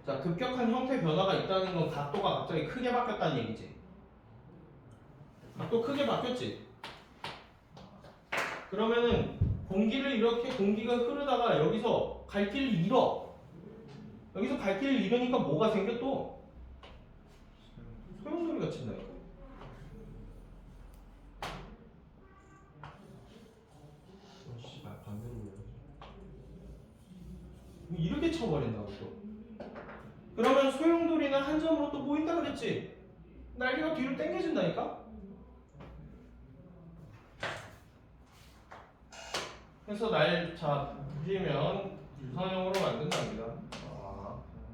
자, 급격한 형태 변화가 있다는 건 각도가 갑자기 크게 바뀌었다는 얘기지. 각도 크게 바뀌었지. 그러면은 공기를 이렇게 공기가 흐르다가 여기서 갈 길을 잃어. 여기서 갈 길을 잃으니까 뭐가 생겨 또? 소용돌이가 친다니까. 씨발 반대로 이렇게 쳐버린다고 또. 그러면 소용돌이는 한 점으로 또 보인다 그랬지? 날개가 뒤로 당겨진다니까? 그래서 자, 보시면 유선형으로 만든답니다.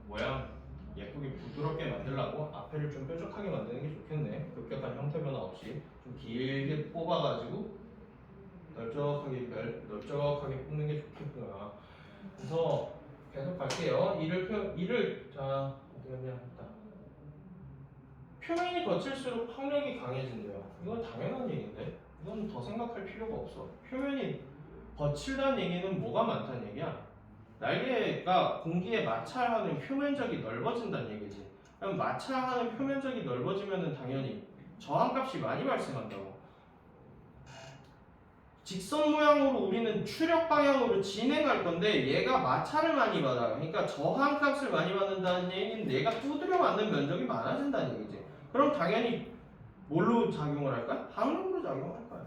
모양 예쁘게 부드럽게 만들라고 앞에를 좀 뾰족하게 만드는 게 좋겠네. 급격한 형태 변화 없이 좀 길게 뽑아가지고 널쩍하게 뽑는 게 좋겠구나. 그래서 계속 갈게요. 자, 어디 갔냐? 표면이 거칠수록 항력이 강해진대요. 이건 당연한 얘기인데 이건 더 생각할 필요가 없어. 표면이 거칠다는 얘기는 뭐가 많다는 얘기야? 날개가 공기에 마찰하는 표면적이 넓어진다는 얘기지. 그럼 마찰하는 표면적이 넓어지면은 당연히 저항값이 많이 발생한다고. 직선 모양으로 우리는 추력 방향으로 진행할 건데 얘가 마찰을 많이 받아요. 그러니까 저항값을 많이 받는다는 얘기는 내가 두드려 맞는 면적이 많아진다는 얘기지. 그럼 당연히 뭘로 작용을 할까? 항력으로 작용할 거야.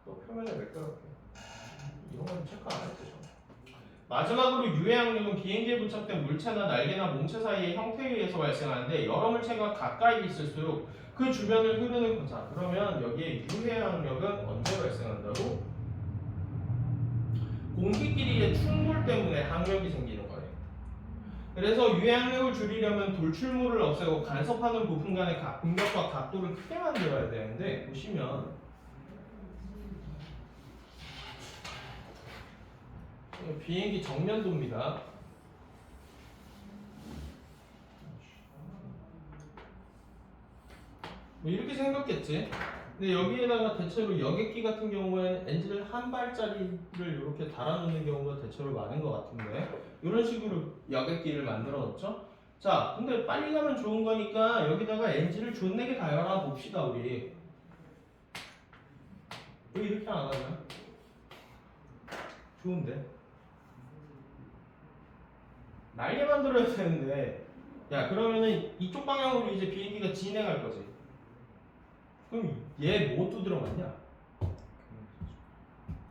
또 표면에 매끄럽게. 이런 건 체크 안 했죠. 마지막으로 유해 항력은 비행기에 부착된 물체나 날개나 몸체 사이의 형태에 의해서 발생하는데 여러 물체가 가까이 있을수록 그 주변을 흐르는 거자. 그러면 여기에 유해 항력은 언제 발생한다고? 공기끼리의 충돌 때문에 항력이 생기는 거예요. 그래서 유해 항력을 줄이려면 돌출물을 없애고 간섭하는 부품 간의 공격과 각도를 크게 만들어야 되는데 보시면 비행기 정면도입니다. 뭐 이렇게 생겼겠지. 근데 여기에다가 대체로 여객기 같은 경우에는 엔진을 한 발짜리를 이렇게 달아놓는 경우가 대체로 많은 것 같은데 이런 식으로 여객기를 만들어 놓죠. 자, 근데 빨리 가면 좋은 거니까 여기다가 엔진을 존내게 달아라 봅시다 우리. 왜 이렇게 안 하냐? 좋은데. 날개 만들어야 되는데, 야, 그러면은 이쪽 방향으로 이제 비행기가 진행할 거지. 그럼 얘 뭐 두드려 맞냐?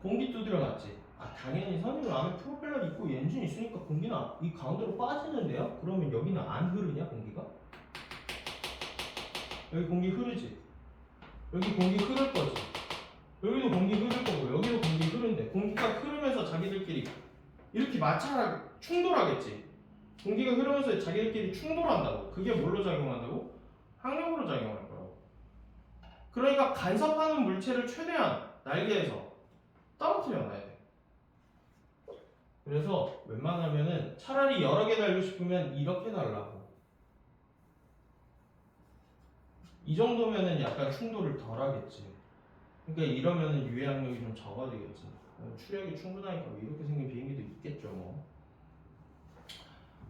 공기 두드려 맞지. 아, 당연히 선생님 안에 프로펠러 있고 엔진 있으니까 공기는 이 가운데로 빠지는데요? 그러면 여기는 안 흐르냐 공기가? 여기 공기 흐르지. 여기 공기 흐를 거지. 여기도 공기 흐를 거고 여기도 공기 흐른데 공기가 흐르면서 자기들끼리 이렇게 충돌하겠지. 공기가 흐르면서 자기들끼리 충돌한다고. 그게 뭘로 작용한다고? 항력으로 작용할 거라고. 그러니까 간섭하는 물체를 최대한 날개에서 떨어뜨려 놔야 돼. 그래서 웬만하면은 차라리 여러 개 달고 싶으면 이렇게 달라고. 이 정도면은 약간 충돌을 덜 하겠지. 그러니까 이러면은 유해 압력이 좀 적어야 되겠지. 추력이 충분하니까 뭐 이렇게 생긴 비행기도 있겠죠 뭐.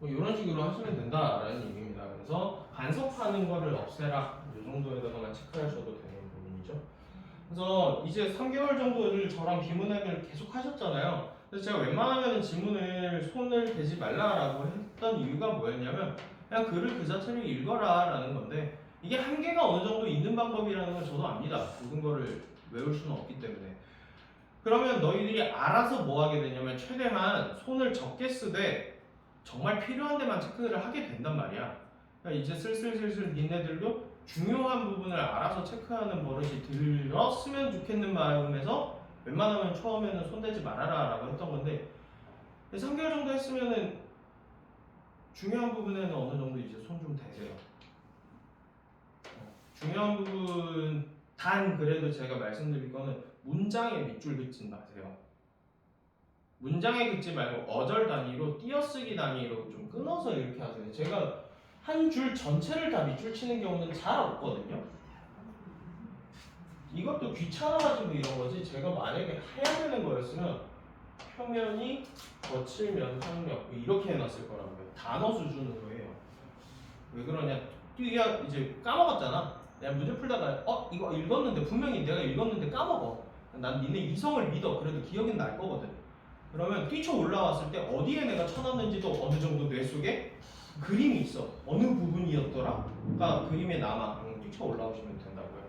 뭐 이런 식으로 하시면 된다라는 얘기입니다. 그래서 간섭하는 거를 없애라 이 정도에다가만 체크하셔도 되는 부분이죠. 그래서 이제 3개월 정도를 저랑 비문학을 계속 하셨잖아요. 그래서 제가 웬만하면 지문을 손을 대지 말라라고 했던 이유가 뭐였냐면 그냥 글을 그 자체를 읽어라라는 건데 이게 한계가 어느 정도 있는 방법이라는 걸 저도 압니다. 모든 거를 외울 수는 없기 때문에. 그러면 너희들이 알아서 뭐 하게 되냐면 최대한 손을 적게 쓰되 정말 필요한 데만 체크를 하게 된단 말이야. 그러니까 이제 슬슬 니네들도 중요한 부분을 알아서 체크하는 버릇이 들었으면 좋겠는 마음에서 웬만하면 처음에는 손대지 말아라 라고 했던 건데 3개월 정도 했으면은 중요한 부분에는 어느 정도 이제 손 좀 대세요. 중요한 부분 단 그래도 제가 말씀드릴 거는 문장에 밑줄 긋지 마세요. 문장에 긋지 말고 어절 단위로 띄어쓰기 단위로 좀 끊어서 이렇게 하세요. 제가 한 줄 전체를 다 밑줄 치는 경우는 잘 없거든요. 이것도 귀찮아가지고 이런 거지. 제가 만약에 해야 되는 거였으면 표면이 거칠면 항력 이렇게 해놨을 거라고요. 단어 수준으로 해요. 왜 그러냐? 이제 까먹었잖아. 내가 문제 풀다가 이거 읽었는데 분명히 내가 읽었는데 까먹어. 난 니네 이성을 믿어. 그래도 기억은 날 거거든. 그러면 뛰쳐 올라왔을 때 어디에 내가 쳐놨는지도 어느 정도 뇌 속에 그림이 있어. 어느 부분이었더라? 가 그림에 남아. 뛰쳐 올라오시면 된다고요.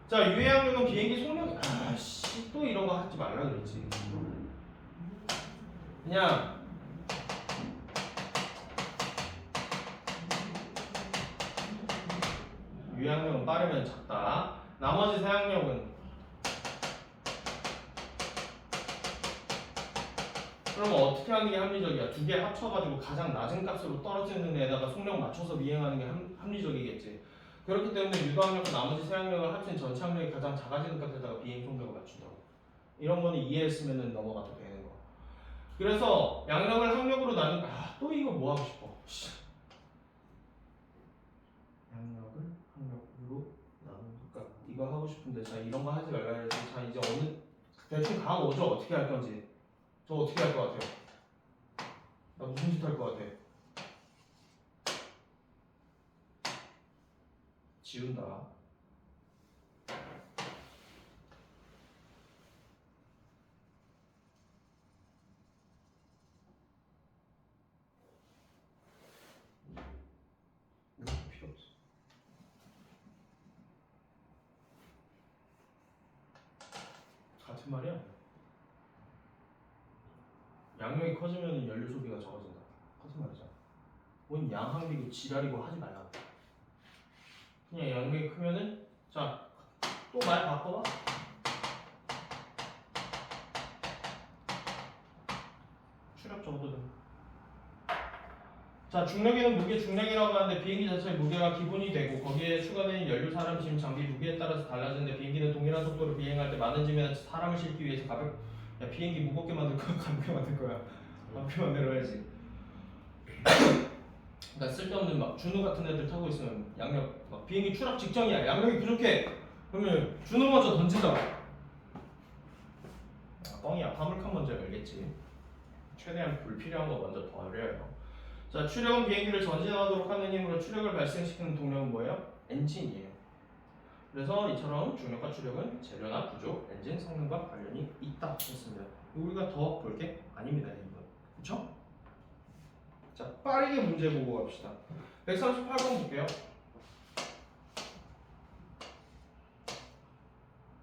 자, 유해 압력은 비행기 속력. 아씨, 또 이런 거 하지 말라 그랬지. 그냥 유해 압력은 빠르면 작다. 나머지 세 압력은 그러면 어떻게 하는 게 합리적이야? 두 개 합쳐가지고 가장 낮은 값으로 떨어지는 데에다가 속력 맞춰서 비행하는 게 합리적이겠지. 그렇기 때문에 유도압력과 나머지 세 압력을 합친 전체 압력이 가장 작아지는 값에다가 비행 속력을 맞춘다고. 이런 거는 이해했으면 넘어가도 되는 거. 그래서 양력을 항력으로 나누니까 또 이거 뭐 하고 싶어? 양력을 항력으로 나누니까 이거 하고 싶은데 자 이런 거 하지 말라 해서 자 이제 어느 대충 감 오죠? 어떻게 할 건지. 저 어떻게 할 것 같아요? 나 무슨 짓 할 것 같아? 지운다. 필요 없어. 같은 말이야. 양력이 커지면 연료 소비가 적어진다. 같은 말이잖아. 뭔 양항리고 지랄이고 하지 말라. 그냥 양력이 크면은 자 또 말 바꿔봐. 추력 적어도 돼. 자 중력에는 무게 중량이라고 하는데 비행기 자체의 무게가 기본이 되고 거기에 추가되는 연료, 사람, 짐, 장비 무게에 따라서 달라지는데 비행기는 동일한 속도로 비행할 때 많은 짐이나 사람을 싣기 위해서 야 비행기 무겁게 만들 거야 가볍게 만들 거야? 가볍게 만들어야지. 그러니까 쓸데없는 막 준호 같은 애들 타고 있으면 양력 막 비행기 추락 직전이야. 양력이 부족해. 그러면 준호 먼저 던진다. 뻥이야. 화물칸 먼저 열겠지. 최대한 불필요한 거 먼저 버려요. 자, 추력은 비행기를 전진하도록 하는 힘으로 추력을 발생시키는 동력은 뭐예요? 엔진이에요. 그래서 이처럼 중력과 추력은 재료나 구조, 엔진 성능과 관련이 있다 했습니다. 우리가 더 볼 게 아닙니다, 이건. 그쵸? 자, 빠르게 문제 보고 갑시다. 138번 볼게요.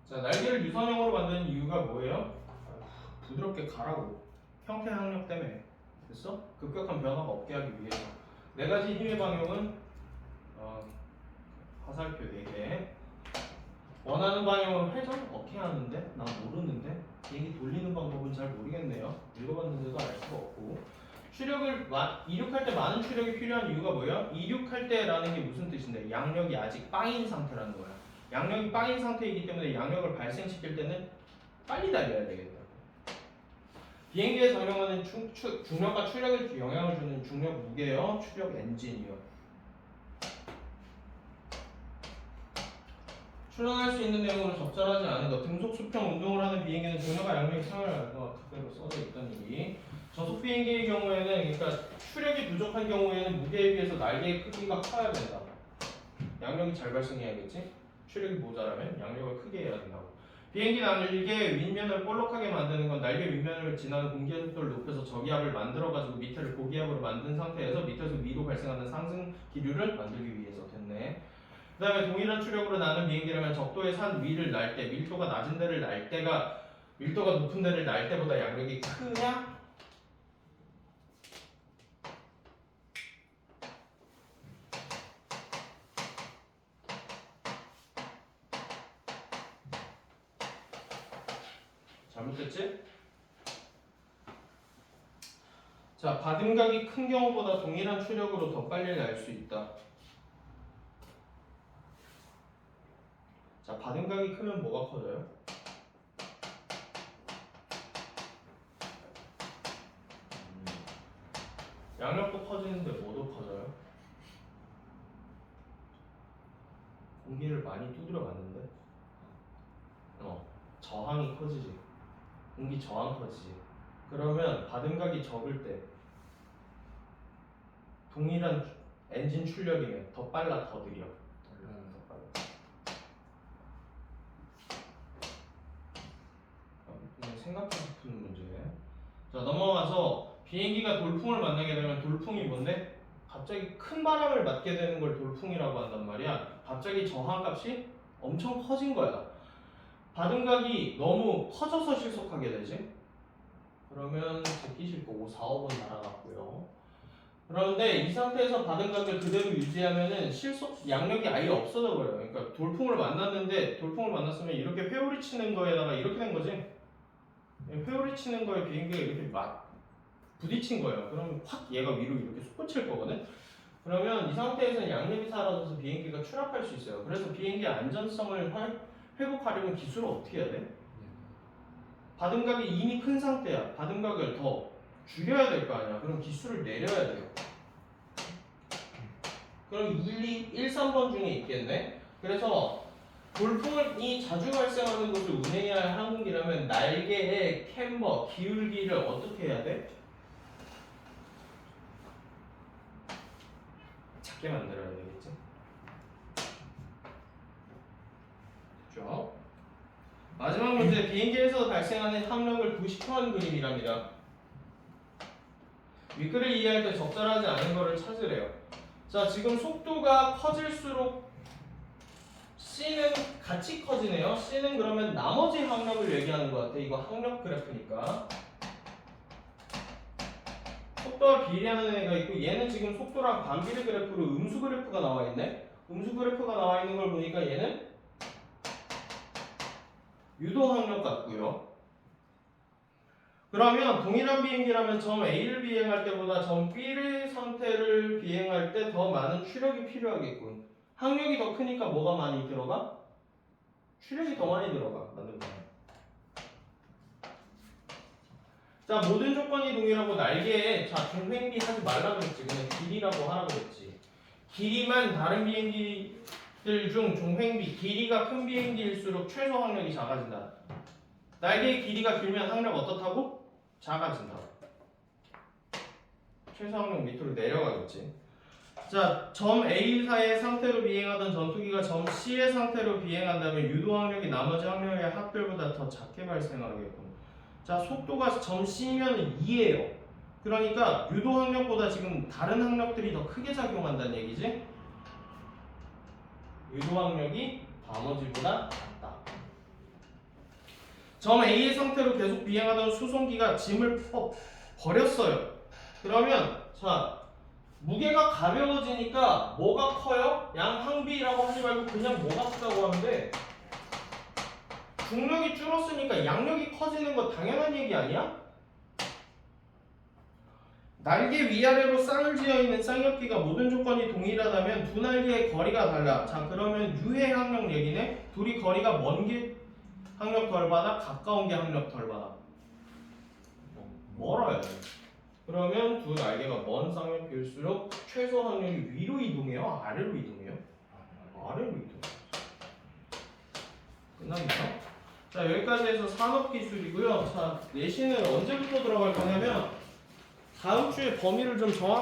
자, 날개를 유선형으로 만드는 이유가 뭐예요? 부드럽게 가라고. 형태 항력 때문에. 됐어? 급격한 변화가 없게 하기 위해서. 네 가지 힘의 방향은 화살표 4개. 원하는 방향으로 회전? 어떻게 하는데? 난 모르는데? 비행기 돌리는 방법은 잘 모르겠네요. 읽어봤는데도 알 수가 없고. 추력을 이륙할 때 많은 추력이 필요한 이유가 뭐예요? 이륙할 때라는 게 무슨 뜻인데? 양력이 아직 빵인 상태라는 거야. 양력이 빵인 상태이기 때문에 양력을 발생시킬 때는 빨리 달려야 되겠다. 비행기에 적용하는 중력과 추력에 영향을 주는 중력 무게요, 추력 엔진이요. 출항할 수 있는 내용으로 적절하지 않은 것. 등속 수평 운동을 하는 비행기는 동력과 양력이 상을 그대로 써져 있다는 얘기. 저속 비행기의 경우에는 그러니까 추력이 부족한 경우에는 무게에 비해서 날개의 크기가 커야 된다. 양력이 잘 발생해야겠지? 추력이 모자라면 양력을 크게 해야 된다고. 비행기 날개의 윗면을 볼록하게 만드는 건 날개 윗면을 지나는 공기의 속도를 높여서 저기압을 만들어가지고 밑에를 고기압으로 만든 상태에서 밑에서 위로 발생하는 상승 기류를 만들기 위해서 됐네. 그 다음에 동일한 추력으로 나는 비행기라면 적도의 산 위를 날 때 밀도가 낮은 데를 날 때가 밀도가 높은 데를 날 때보다 양력이 크냐? 잘못됐지? 자, 받음각이 큰 경우보다 동일한 추력으로 더 빨리 날 수 있다. 자, 받음각이 크면 뭐가 커져요? 양력도 커지는데 뭐도 커져요? 공기를 많이 두드려 맞는데? 저항이 커지지. 공기 저항 커지지. 그러면 받음각이 적을 때 동일한 엔진 출력이면 더 빨라, 더 느려? 더 빨라. 그냥 생각해서 푸는 문제네. 자, 넘어가서 비행기가 돌풍을 만나게 되면 돌풍이 뭔데? 갑자기 큰 바람을 맞게 되는 걸 돌풍이라고 한단 말이야. 갑자기 저항값이 엄청 커진 거야. 받음각이 너무 커져서 실속하게 되지. 그러면 제끼실 거고 4, 5번 날아갔고요. 그런데 이 상태에서 받음각을 그대로 유지하면은 실속 양력이 아예 없어져 버려요. 그러니까 돌풍을 만났는데 돌풍을 만났으면 이렇게 회오리 치는 거에다가 이렇게 된 거지. 회오리 치는 거에 비행기가 이렇게 막 부딪힌 거예요. 그러면 확 얘가 위로 이렇게 솟구칠 거거든. 그러면 이 상태에서는 양력이 사라져서 비행기가 추락할 수 있어요. 그래서 비행기의 안전성을 회복하려면 기술을 어떻게 해야 돼? 받음각이 이미 큰 상태야. 받음각을 더 줄여야 될 거 아니야. 그럼 기술을 내려야 돼요. 그럼 1, 3번 중에 있겠네. 그래서 돌풍이 자주 발생하는 것을 운행해야 할 항공기라면 날개의 캠버, 기울기를 어떻게 해야 돼? 작게 만들어야 되겠지. 그렇죠? 마지막 문제, 비행기에서 발생하는 항력을 부식화한 그림이랍니다. 윗글을 이해할 때 적절하지 않은 것을 찾으래요. 자, 지금 속도가 커질수록 C는 같이 커지네요. C는 그러면 나머지 항력을 얘기하는 것 같아. 이거 항력 그래프니까. 속도와 비례하는 애가 있고 얘는 지금 속도랑 반비례 그래프로 음수 그래프가 나와 있네. 음수 그래프가 나와 있는 걸 보니까 얘는 유도 항력 같고요. 그러면 동일한 비행기라면 점 A를 비행할 때보다 점 B의 상태를 비행할 때 더 많은 추력이 필요하겠군. 항력이 더 크니까 뭐가 많이 들어가? 추력이 더 많이 들어가. 맞는 거야. 자, 모든 조건이 동일하고 날개에 자 중횡비 하지 말라 그랬지. 그냥 길이라고 하라 그랬지. 길이만 다른 비행기들 중 중횡비, 길이가 큰 비행기일수록 최소 항력이 작아진다. 날개의 길이가 길면 항력 어떻다고? 작아진다. 최소 항력 밑으로 내려가겠지. 자, 점 A사의 상태로 비행하던 전투기가 점 C의 상태로 비행한다면 유도 항력이 나머지 항력의 합별보다 더 작게 발생하겠군. 자, 속도가 점 C면 2예요. 그러니까 유도 항력보다 지금 다른 항력들이 더 크게 작용한다는 얘기지? 유도 항력이 나머지보다 작다. 점 A의 상태로 계속 비행하던 수송기가 짐을 버렸어요. 그러면 자, 무게가 가벼워지니까 뭐가 커요? 양항비라고 하지 말고 그냥 뭐가 크다고 하면 돼. 중력이 줄었으니까 양력이 커지는 거 당연한 얘기 아니야? 날개 위아래로 쌍을 지어있는 쌍엽기가 모든 조건이 동일하다면 두 날개의 거리가 달라. 자, 그러면 유해 항력 얘기네. 둘이 거리가 먼 게 항력 덜 받아, 가까운 게 항력 덜 받아. 멀어야 돼. 그러면 두 날개가 먼 쌍엽기일수록 최소 항력이 위로 이동해요? 아래로 이동해요? 아래로 이동해요. 끝납니다. 자, 여기까지 해서 산업기술이고요. 자, 내신은 언제부터 들어갈 거냐면 다음 주에 범위를 좀 정확히